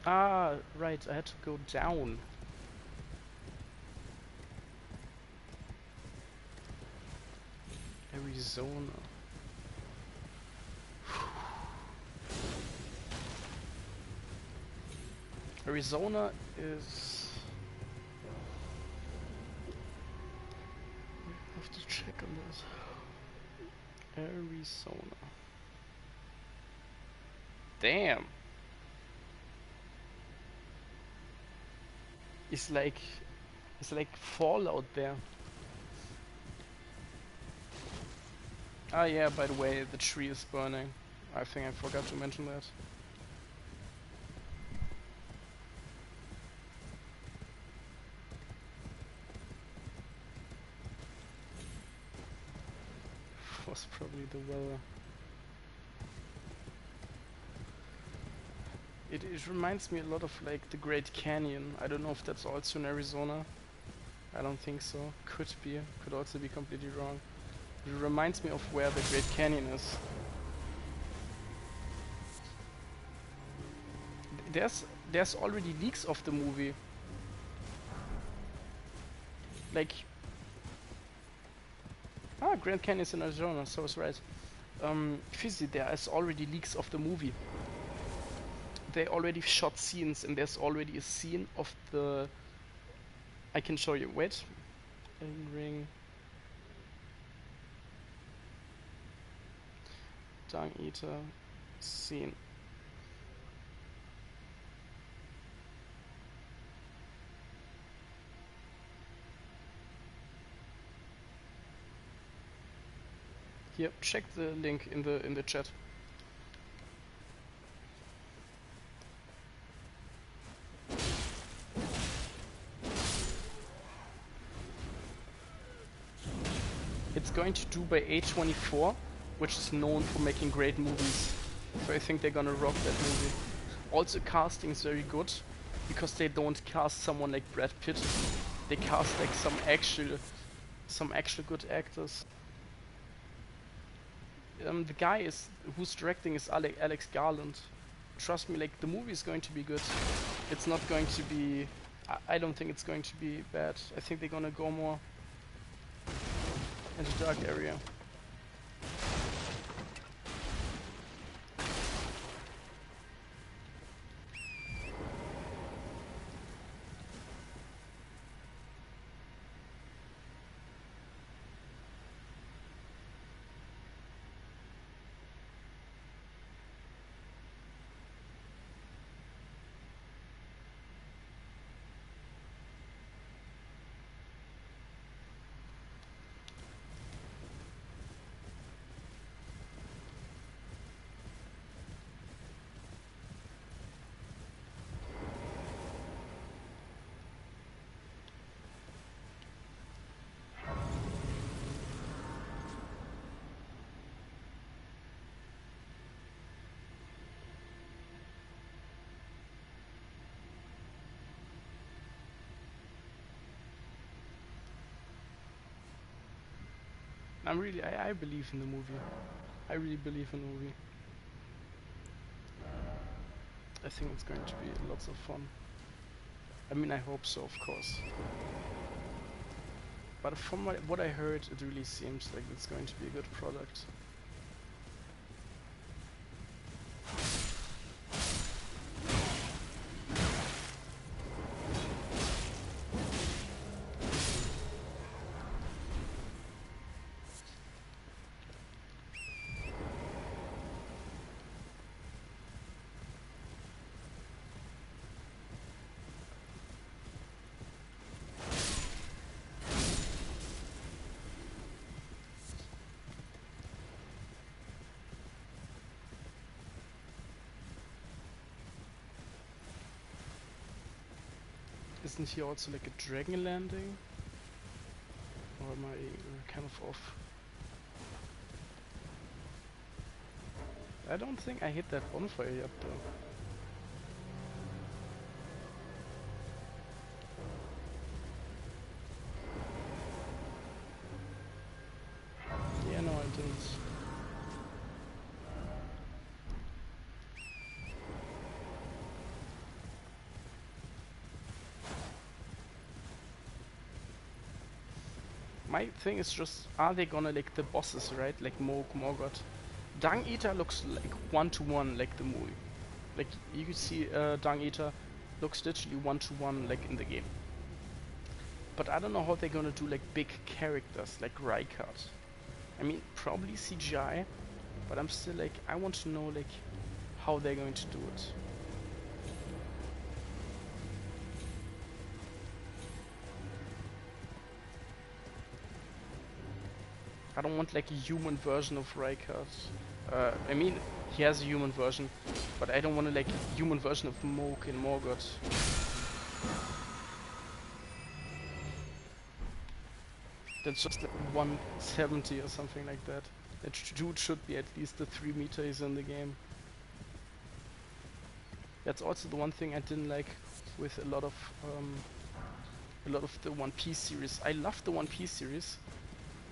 A: Ah, right, I had to go down. Arizona. Arizona is have to check on that. Arizona. Damn. It's like Fallout there. Ah yeah, by the way, the tree is burning. I think I forgot to mention that. Was probably the weather. It reminds me a lot of like the Great Canyon. I don't know if that's also in Arizona. I don't think so. Could be. Could also be completely wrong. It reminds me of where the Great Canyon is. There's already leaks of the movie. Like Grand Canyon is in Arizona, so I was right. Fizzy, there is already leaks of the movie. They already shot scenes, and there's already a scene of the. I can show you. Wait. Elden Ring. Dung Eater scene. Here, check the link in the chat. It's going to do by A24, which is known for making great movies. So I think they're gonna rock that movie. Also, casting is very good because they don't cast someone like Brad Pitt. They cast like some actual good actors. The guy who's directing is Alex Garland. Trust me, like the movie is going to be good. It's not going to be. I don't think it's going to be bad. I think they're gonna go more in the dark area. I believe in the movie. I really believe in the movie. I think it's going to be lots of fun. I mean, I hope so, of course. But from what I heard, it really seems like it's going to be a good product. Isn't here also like a dragon landing? Or am I kind of off? I don't think I hit that bonfire yet though. Yeah, no, I didn't. My thing is just, are they gonna like the bosses, right? Like Morgoth. Dung Eater looks like one-to-one like the movie. Like you could see Dung Eater looks literally one-to-one like in the game. But I don't know how they're gonna do like big characters like Rykard. I mean, probably CGI, but I'm still like, I want to know like how they're going to do it. I don't want like a human version of Rykard. I mean, he has a human version, but I don't want a like human version of Moog in Morgoth. That's just like 170 or something like that. That dude should be at least the 3 meter he's in the game. That's also the one thing I didn't like with a lot of the One Piece series. I love the One Piece series,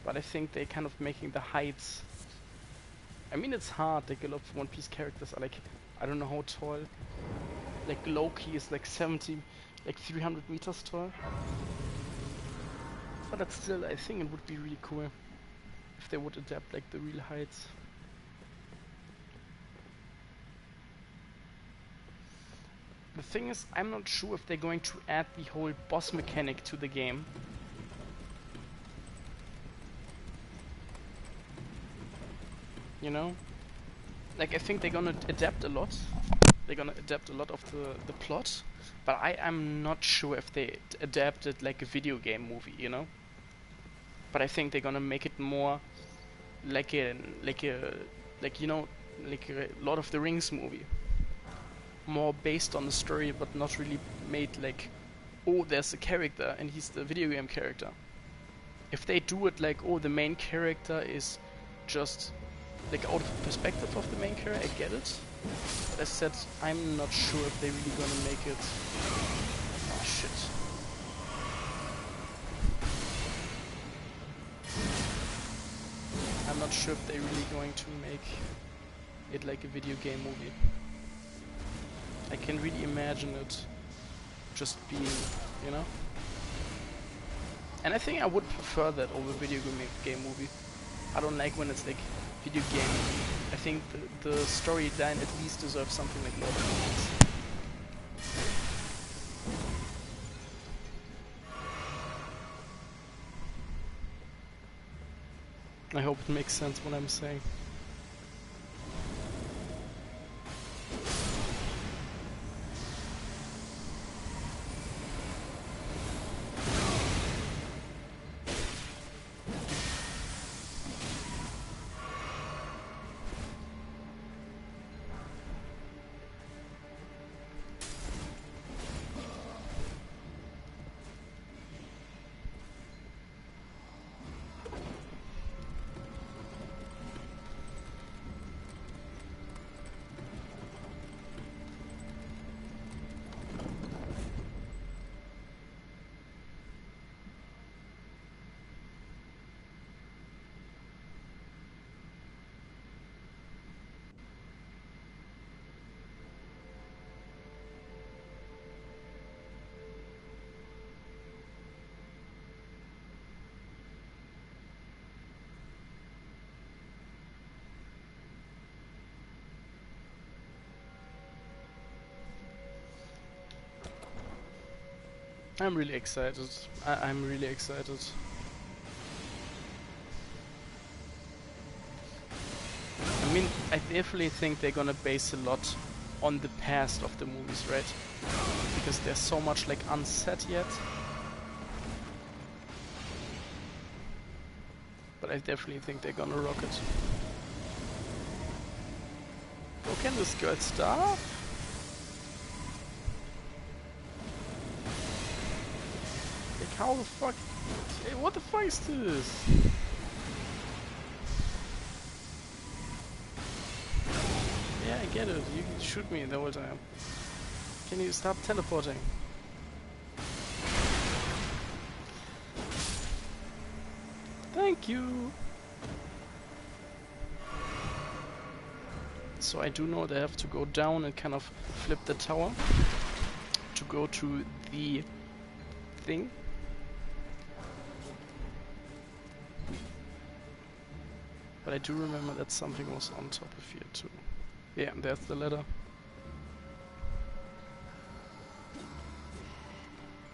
A: but I think they're kind of making the heights. I mean, it's hard. Like a lot of One Piece characters are like, I don't know how tall. Like Loki is like 70, like 300 meters tall. But that's still, I think it would be really cool if they would adapt like the real heights. The thing is, I'm not sure if they're going to add the whole boss mechanic to the game. You know? Like, I think they're gonna adapt a lot. They're gonna adapt a lot of the plot. But I am not sure if they adapt it like a video game movie, you know? But I think they're gonna make it more like a, you know, like a Lord of the Rings movie. More based on the story, but not really made like, oh, there's a character and he's the video game character. If they do it like, oh, the main character is just like out of the perspective of the main character, I get it. But as said, I'm not sure if they're really gonna make it. Oh shit. I'm not sure if they're really going to make it like a video game movie. I can really imagine it just being, you know? And I think I would prefer that over video game movie. I don't like when it's like video game. I think the storyline at least deserves something like Lord of the Rings. I hope it makes sense what I'm saying. I'm really excited. I'm really excited. I mean, I definitely think they're gonna base a lot on the past of the movies, right? Because there's so much like unsaid yet. But I definitely think they're gonna rock it. Oh, can this girl stop? Like, how the fuck? Hey, what the fuck is this? Yeah, I get it. You can shoot me the whole time. Can you stop teleporting? Thank you! So I do know they have to go down and kind of flip the tower to go to the thing. But I do remember that something was on top of here too. Yeah, there's the ladder.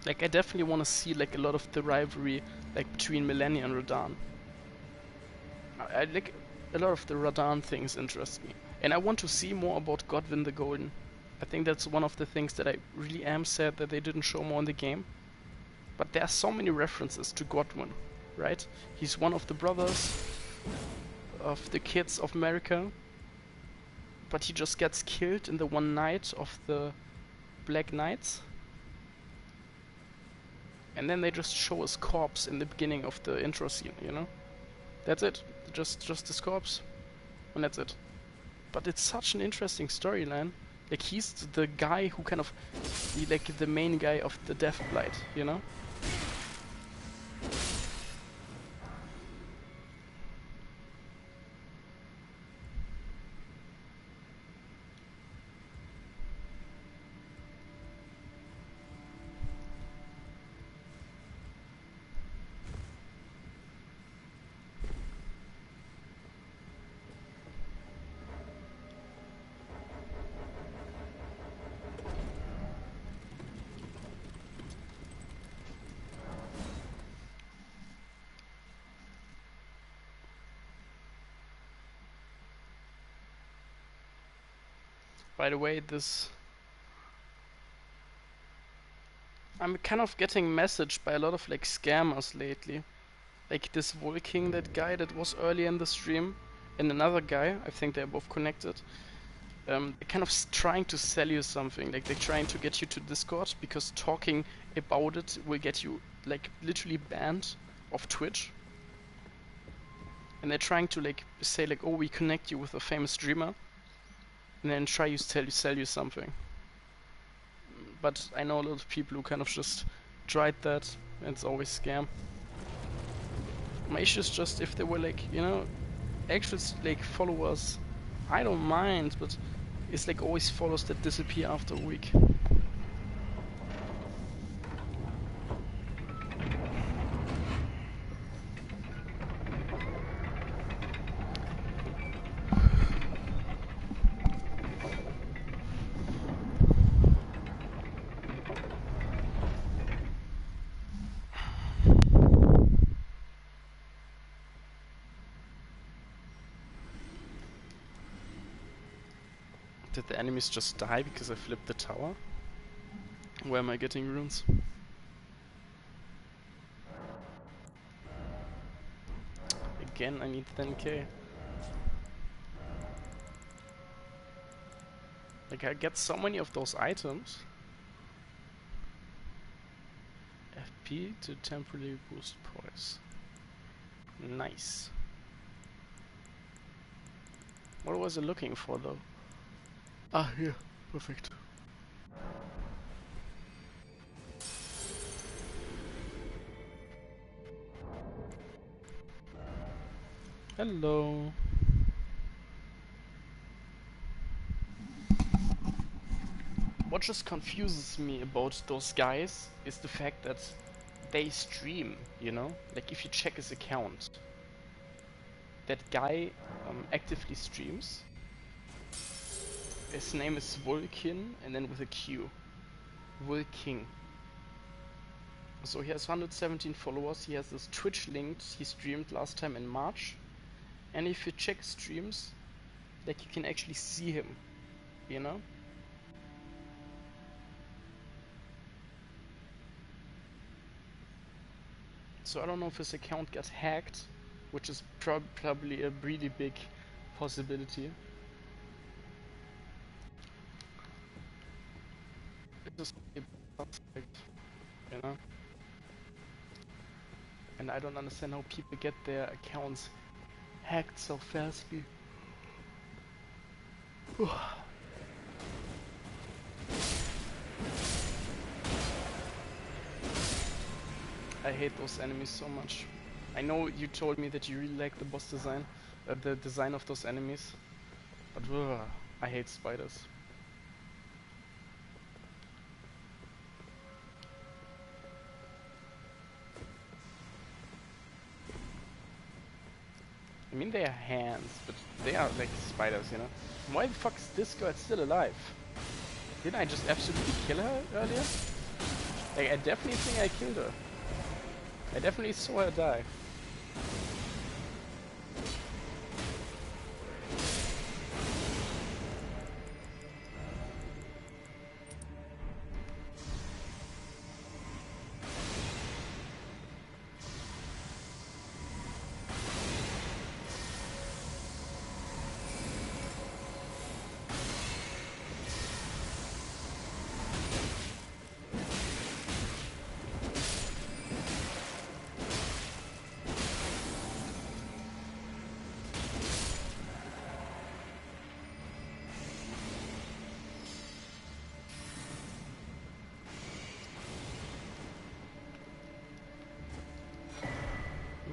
A: Like, I definitely want to see like a lot of the rivalry like between Melania and Radahn. I like a lot of the Radahn things interest me, and I want to see more about Godwyn the Golden. I think that's one of the things that I really am sad that they didn't show more in the game. But there are so many references to Godwyn, right? He's one of the brothers of the kids of America, but he just gets killed in the one night of the Black Knights. And then they just show his corpse in the beginning of the intro scene, you know? That's it. Just his corpse. And that's it. But it's such an interesting storyline. Like, he's the guy who kind of... like, the main guy of the Death Blight, you know? By the way, I'm kind of getting messaged by a lot of like scammers lately. Like this Volking, that guy that was earlier in the stream, and another guy, I think they're both connected. They're kind of trying to sell you something. Like they're trying to get you to Discord because talking about it will get you like literally banned off Twitch. And they're trying to like say like, oh, we connect you with a famous streamer, and then try to sell you something. But I know a lot of people who kind of just tried that, and it's always scam. My issue is just if they were like, you know, actual like followers, I don't mind, but it's like always follows that disappear after a week. Did the enemies just die because I flipped the tower? Where am I getting runes? Again, I need 10k. Like, I get so many of those items. FP to temporarily boost poise. Nice. What was I looking for though? Ah, here. Perfect. Hello. What just confuses me about those guys is the fact that they stream, you know? Like if you check his account, that guy actively streams. His name is Volkin and then with a Q. Volking. So he has 117 followers, he has this Twitch linked, he streamed last time in March. And if you check streams, like you can actually see him, you know? So I don't know if his account got hacked, which is probably a really big possibility. It's just perfect, you know? And I don't understand how people get their accounts hacked so fastly. I hate those enemies so much. I know you told me that you really like the boss design, the design of those enemies, but I hate spiders. I mean, they are hands, but they are like spiders, you know? Why the fuck is this girl still alive? Didn't I just absolutely kill her earlier? Like, I definitely think I killed her. I definitely saw her die.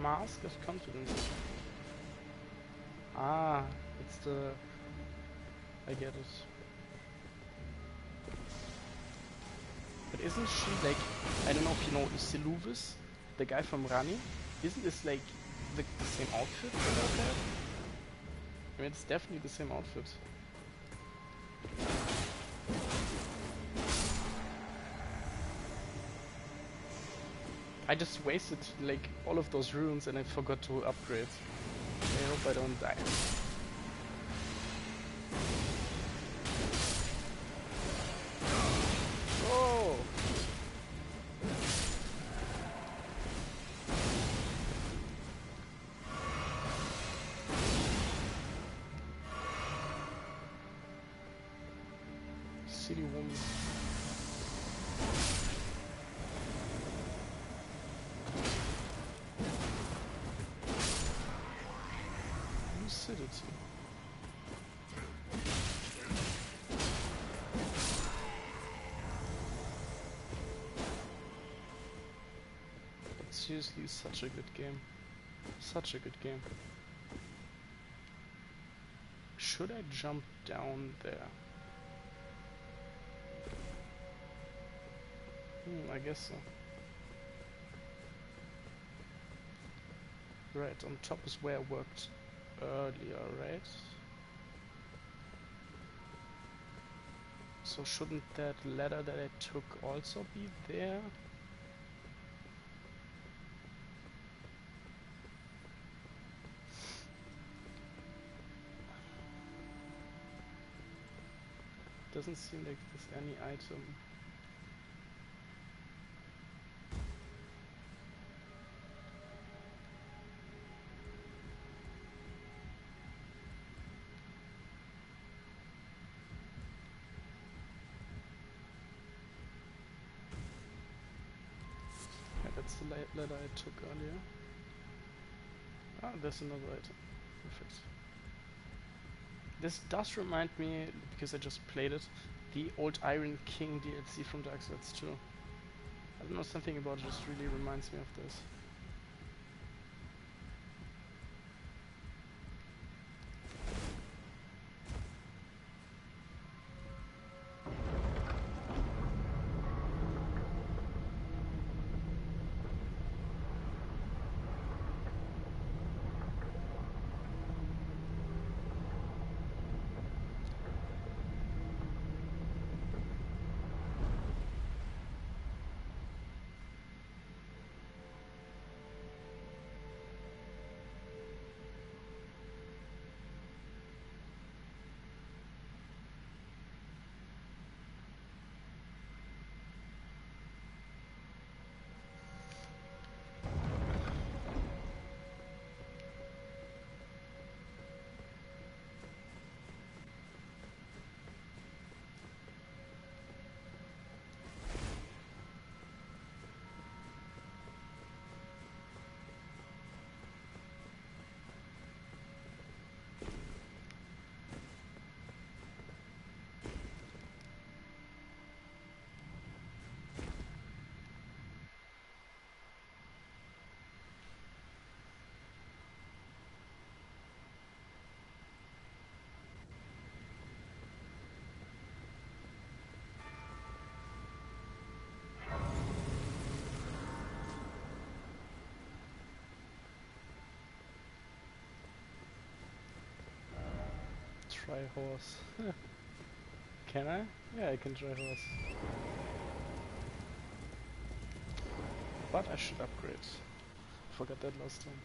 A: Mask of confidence. Ah, it's the... I get it. But isn't she like... I don't know if you know Siluvis, the guy from Rani? Isn't this like the same outfit that I have? I mean, it's definitely the same outfit. I just wasted like all of those runes and I forgot to upgrade. I hope I don't die. Oh! City woman. Lucidity. But seriously, such a good game. Such a good game. Should I jump down there? I guess so. Right, on top is where I worked earlier, right? So shouldn't that ladder that I took also be there? Doesn't seem like there's any item. Yeah, that's the ladder I took earlier. Ah, there's another item. Perfect. This does remind me, because I just played it, the old Iron King DLC from Dark Souls 2. I don't know, something about it just really reminds me of this. Try horse. Can I? Yeah, I can try horse. But I should upgrade. Forgot that last time.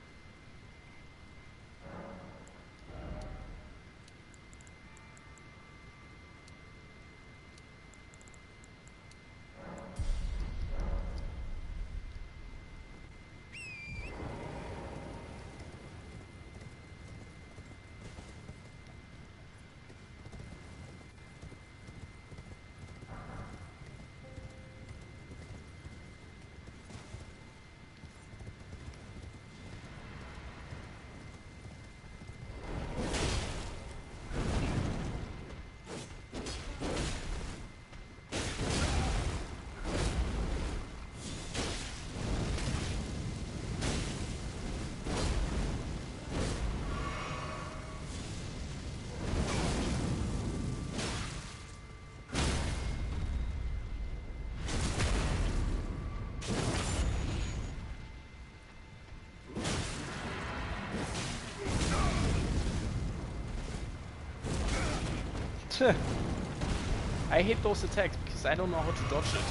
A: I hate those attacks because I don't know how to dodge it.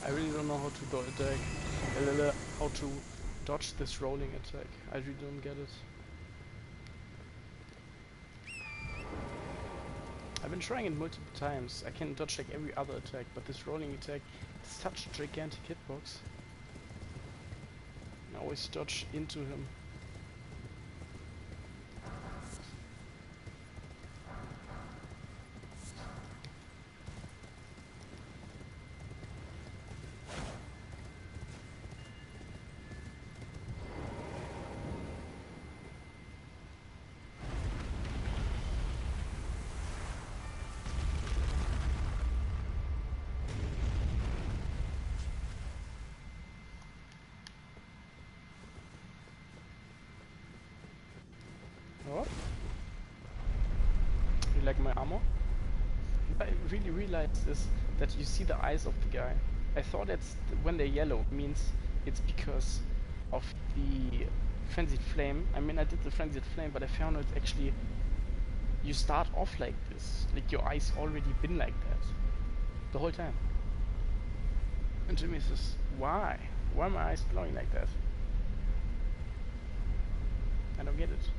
A: I really don't know how to how to dodge this rolling attack. I really don't get it. I've been trying it multiple times. I can dodge like every other attack, but this rolling attack is such a gigantic hitbox. I always dodge into him. Oh. You like my armor? What I really realized is that you see the eyes of the guy. I thought when they're yellow means it's because of the frenzied flame. I mean, I did the frenzied flame, but I found it's actually you start off like this, like your eyes already been like that the whole time. And to me, it's just why? Why are my eyes glowing like that? I don't get it.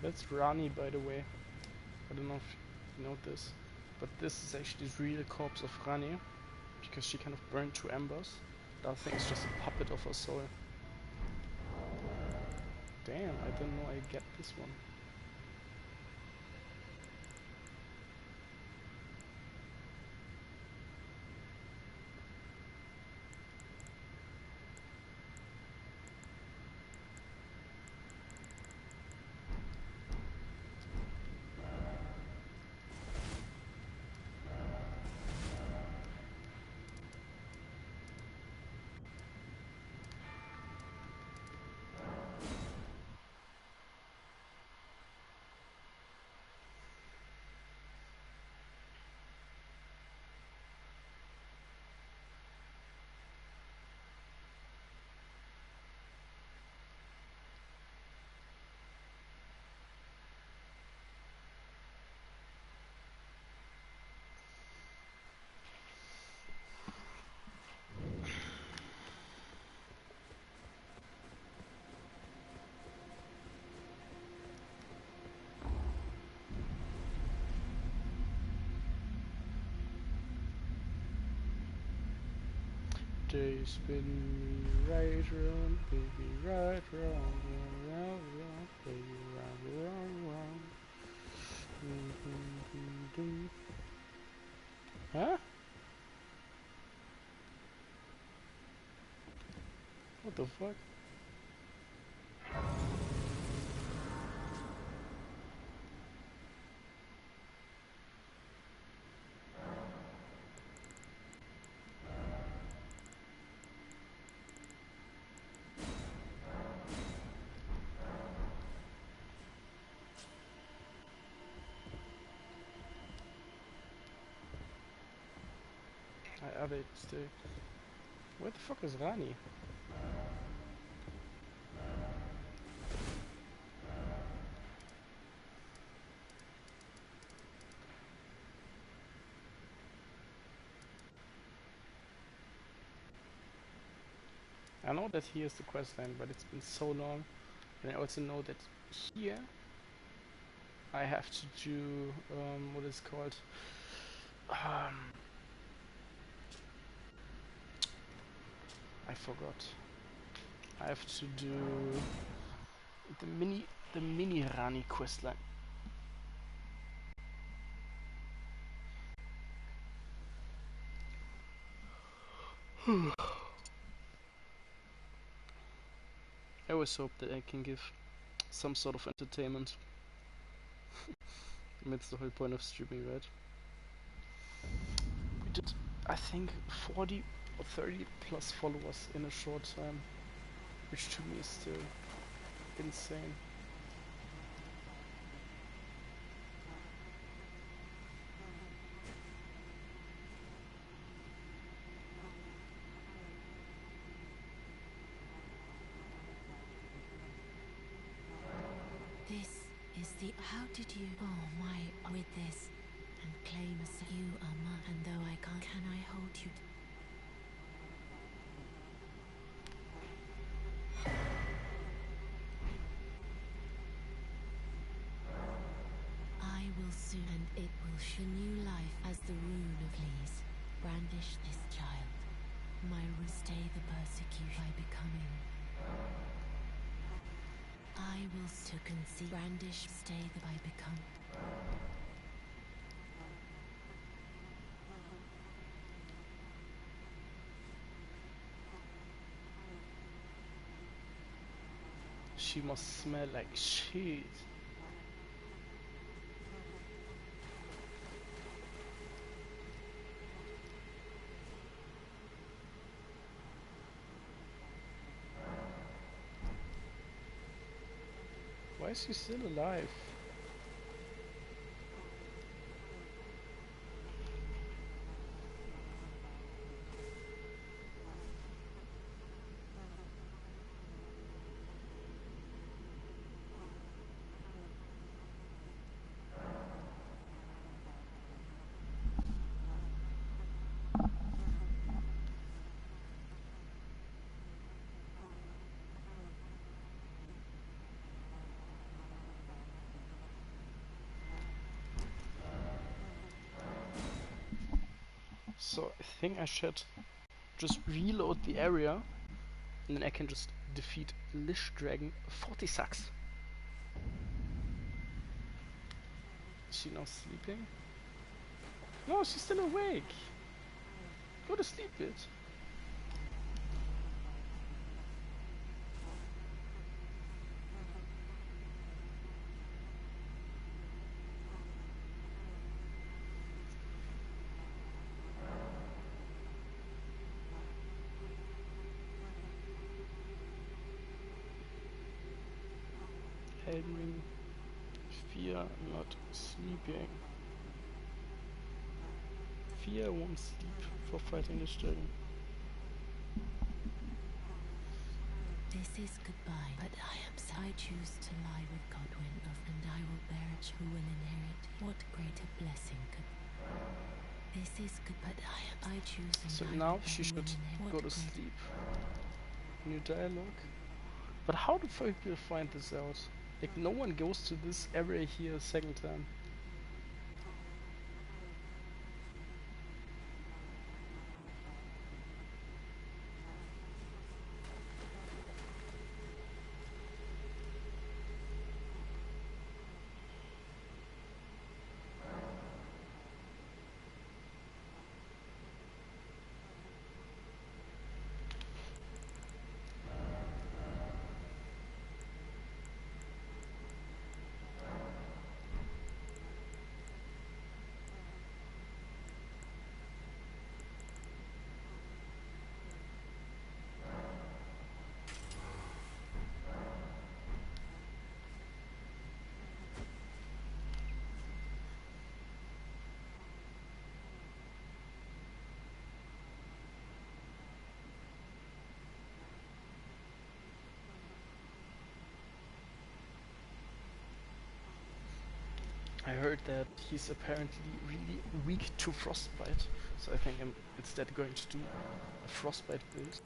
A: That's Rani, by the way. I don't know if you know this, but this is actually the real corpse of Rani, because she kind of burned to embers. The other thing is just a puppet of her soul. Damn, I didn't know I get this one. They spin me right round, baby, right round, round, round, baby, round, round, round. Huh? What the fuck? are they still? Where the fuck is Rani? I know that here's the quest line, but it's been so long. And I also know that here I have to do what is called I forgot. I have to do the mini Rani questline. I always hope that I can give some sort of entertainment. I mean, it's the whole point of streaming, right? We did, I think, 40 or 30 plus followers in a short time, which to me is still insane.
B: This is the... How did you... Oh my... With this and claim as you are mine. And though I can't... Can I hold you... I will soon, and it will show new life as the rune of Lees. Brandish this child. My root stay the persecution by becoming. I will to conceive. Brandish stay the by become.
A: She must smell like shit. Why is she still alive? So I think I should just reload the area and then I can just defeat Lich Dragon 40 sucks. Is she now sleeping? No, she's still awake. Go to sleep, bitch. Elden Ring. Fear not sleeping. Fear won't sleep for fighting Lich Dragon.
B: This is goodbye, but I choose to lie with Godwin of, and I will bear it. Who will inherit? What greater blessing could? This is good, but I choose. And
A: So
B: I
A: now
B: will
A: she
B: bear
A: should
B: what
A: go to
B: greater-
A: sleep. New dialogue. But how do people find this out? Like, no one goes to this area here a second time. I heard that he's apparently really weak to frostbite, so I think I'm instead going to do a frostbite build.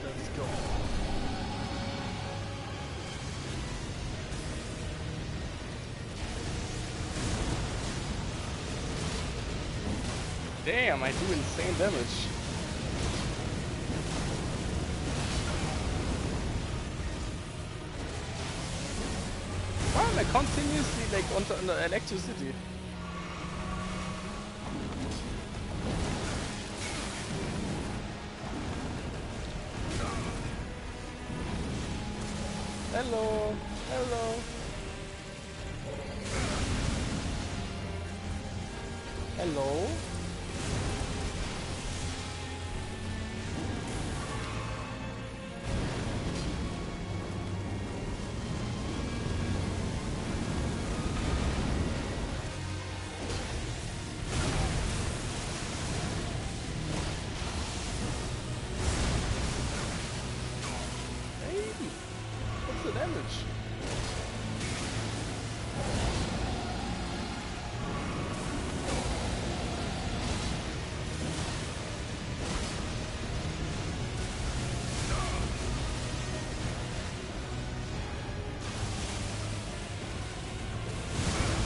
A: Let's go. Damn, I do insane damage. Why am I continuously like under electricity? Hello, hello. Hello. Hey, what's the damage?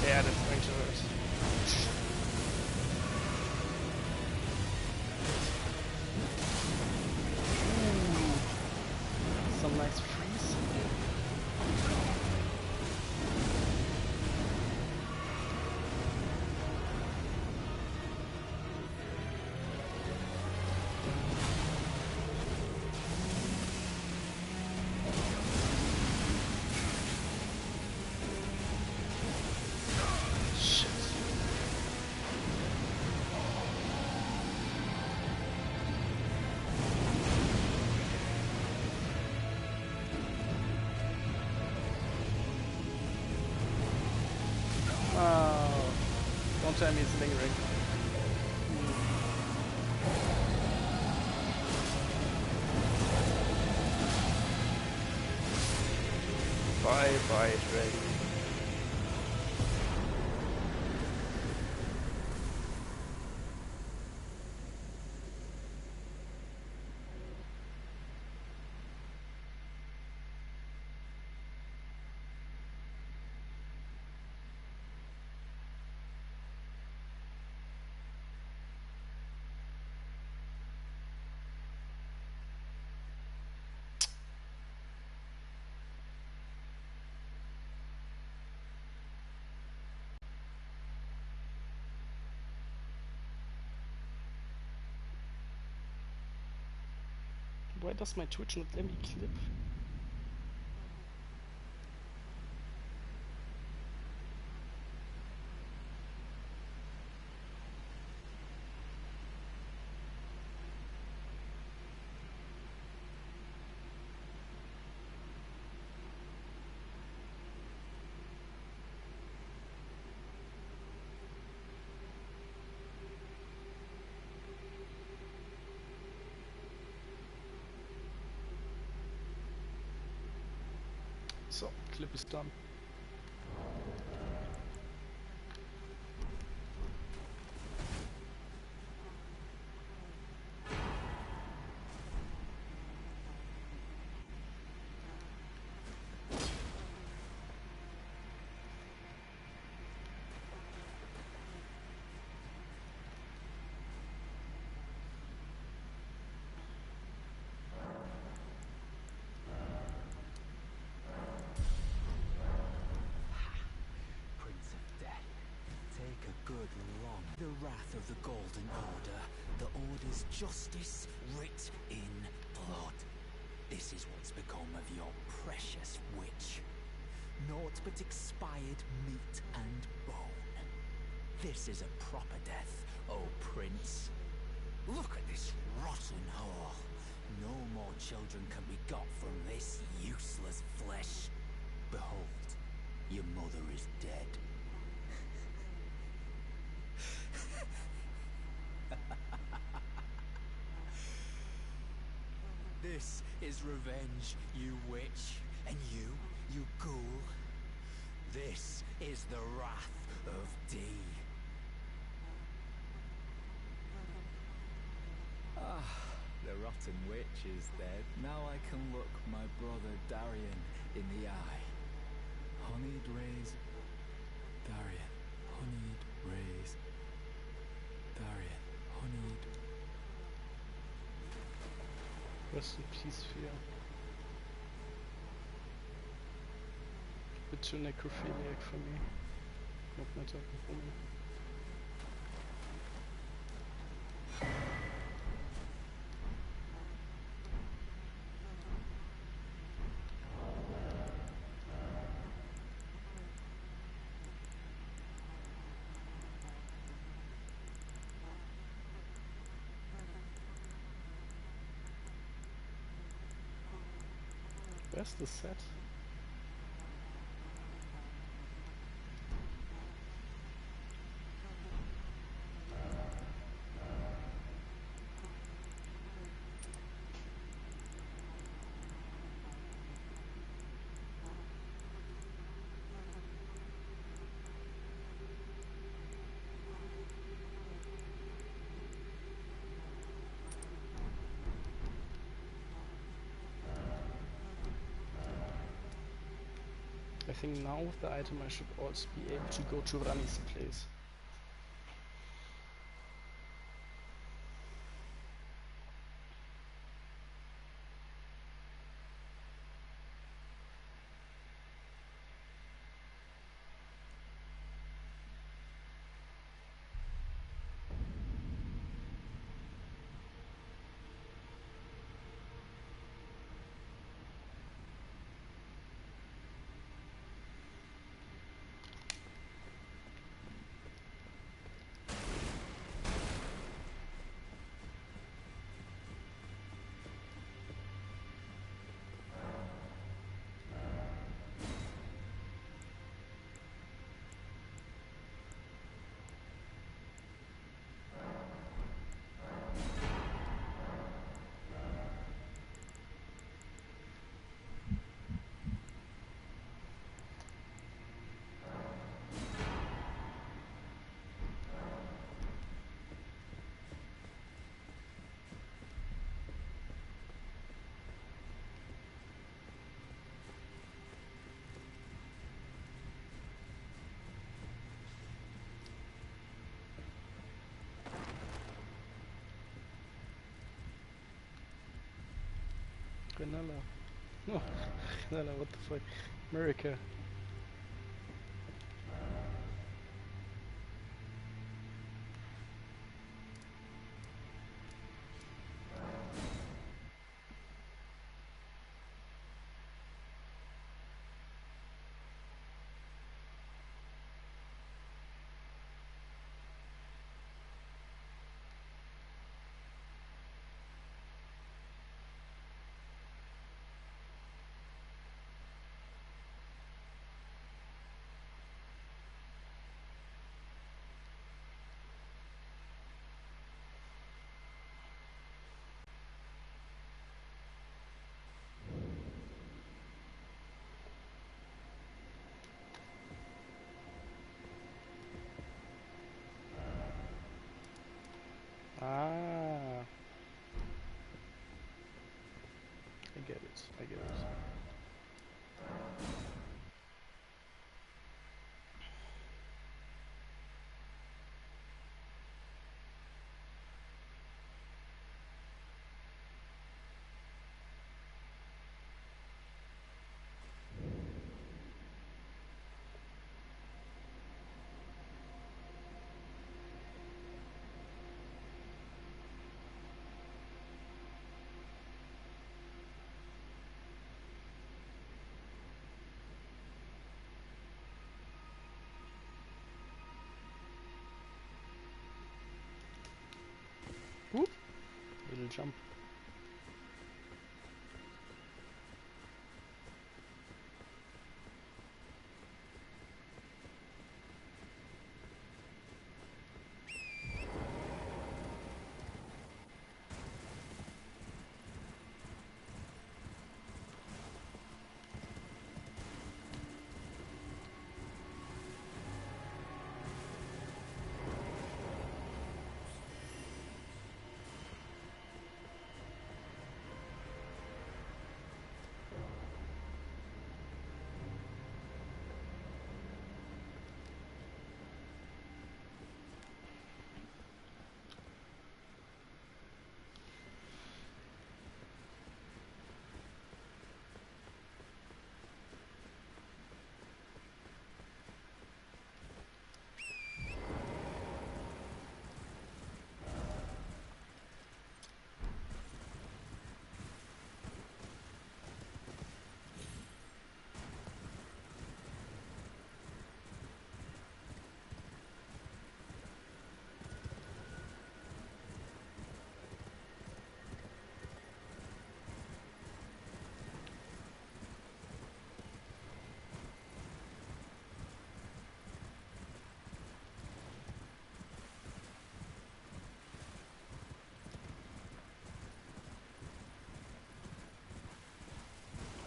A: Yeah, that's going to hurt. Ooh, some nice freeze. Shit. Oh, don't tell me it's lingering. Bye bye, dragon. Why does my Twitch not let me clip? So, clip is done.
C: The wrath of the Golden Order, the Order's justice writ in blood. This is what's become of your precious witch. Naught but expired meat and bone. This is a proper death, O Prince. Look at this rotten hole. No more children can be got from this useless flesh. Behold, your mother is dead. This is revenge, you witch, and you ghoul. This is the wrath of D. The rotten witch is dead. Now I can look my brother Darian in the eye. Honeyed rays, Darian. Honeyed rays, Darian. Honeyed.
A: Rest in peace, Fear. Bit too necrophiliac for me. Not my type of woman. Where's the set? I think now with the item I should also be able to go to Rani's place. Granella. No, Granella, what the fuck? America. little jump.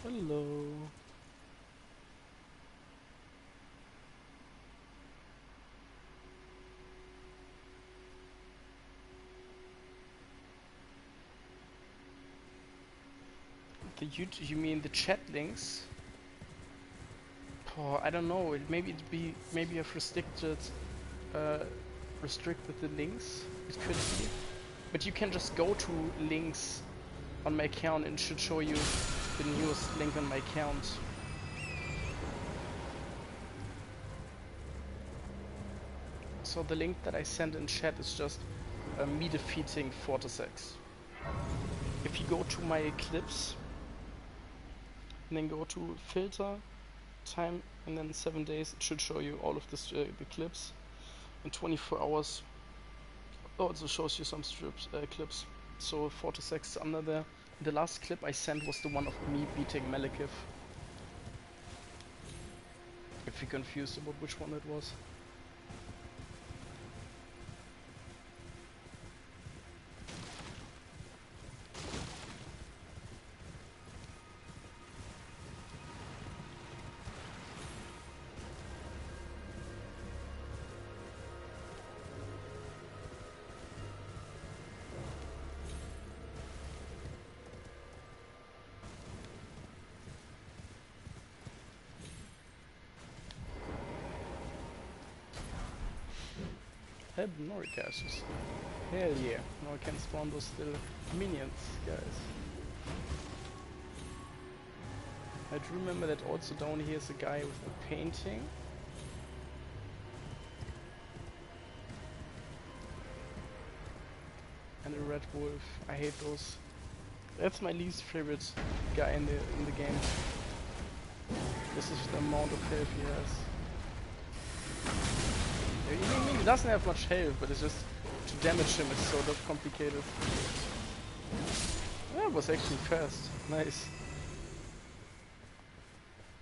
A: Hello. You mean the chat links? Oh, I don't know. Maybe I've restricted the links. It could be, but you can just go to links on my account and it should show you the newest link on my account. So the link that I sent in chat is just me defeating Fortis. If you go to my clips and then go to filter, time, and then 7 days, it should show you all of this, the clips. In 24 hours also shows you some clips. So Fortis is under there. The last clip I sent was the one of me beating Malekith. If you're confused about which one it was. Noricasters. Hell yeah. Now I can spawn those little minions, guys. I do remember that also down here is a guy with a painting. And a red wolf. I hate those. That's my least favorite guy in the game. This is the amount of health he has. He doesn't have much health, but it's just to damage him is sort of complicated. That was actually fast. Nice.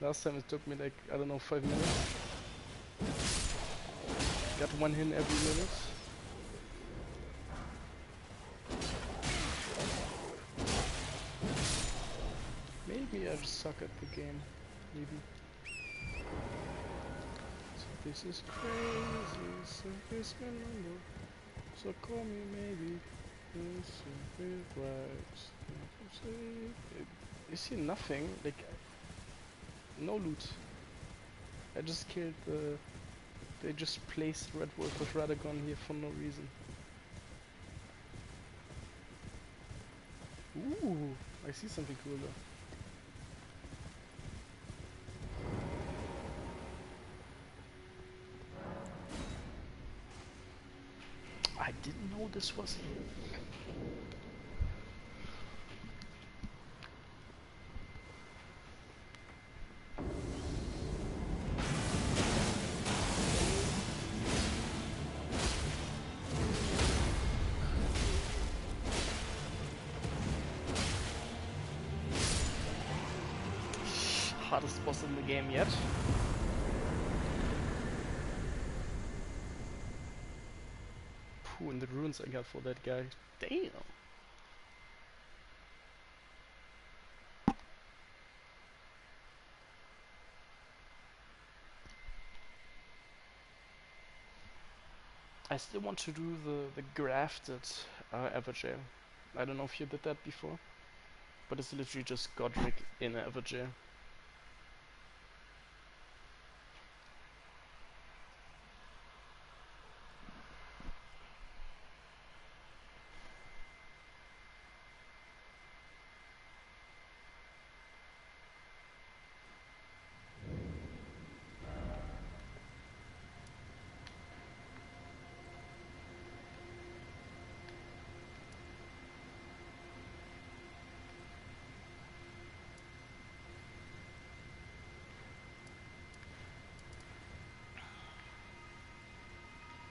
A: Last time it took me like, I don't know, 5 minutes. Got one hit every minute. Maybe I just suck at the game. Maybe. This is crazy, so this can number. So call me maybe. You see nothing, like no loot. I just killed the. They just placed Red Wolf with Radagon here for no reason. Ooh, I see something cool though. I didn't know this was here. hardest boss in the game yet. Pooh, and the runes I got for that guy. Damn! I still want to do the grafted Everjail. I don't know if you did that before, but it's literally just Godric in Everjail.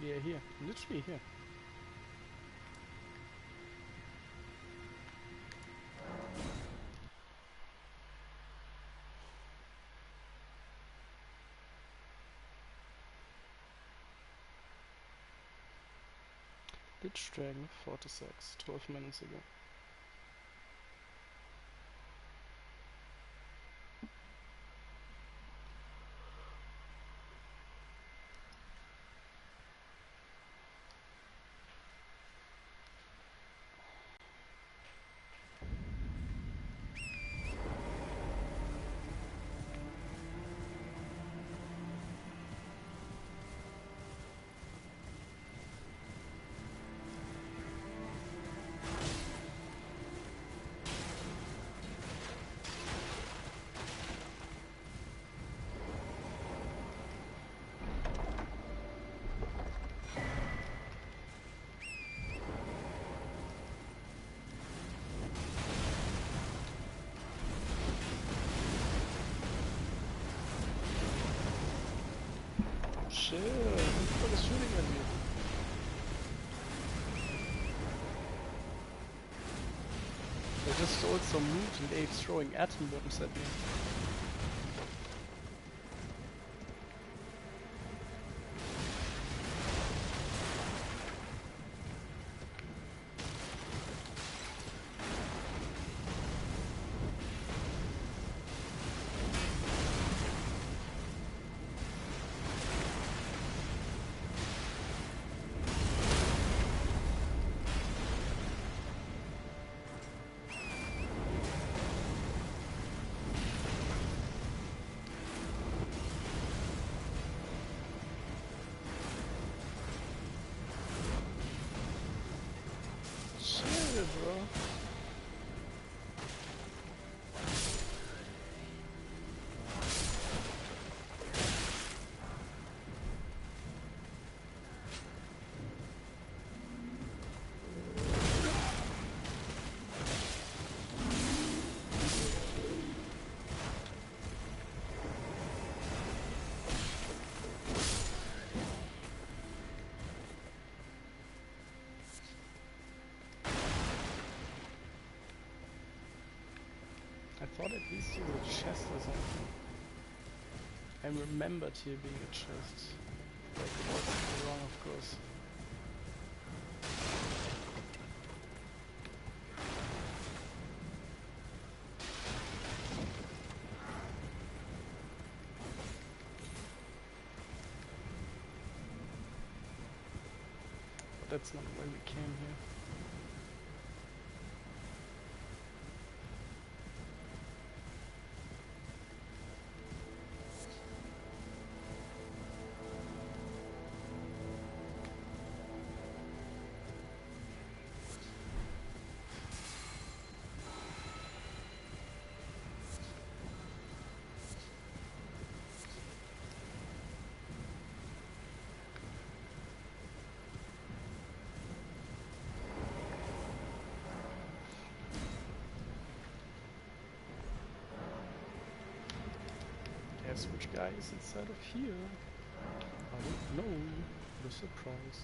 A: Yeah, here. Literally here. Lich Dragon 46, 12 minutes ago. Shit, what the fuck is shooting at me? I just stole some loot and Dave's throwing atom bombs at me. Shit, bro. I thought at least here was a chest or something. I remembered here being a chest. Like it was wrong, of course. But that's not why we came here. Guess which guy is inside of here? I don't know. The surprise.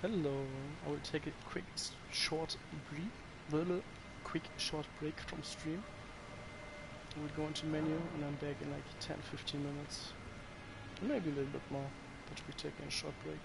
A: Hello. I will take a quick short break from stream. We'll go into menu and I'm back in like 10-15 minutes. Maybe a little bit more, but we're taking a short break.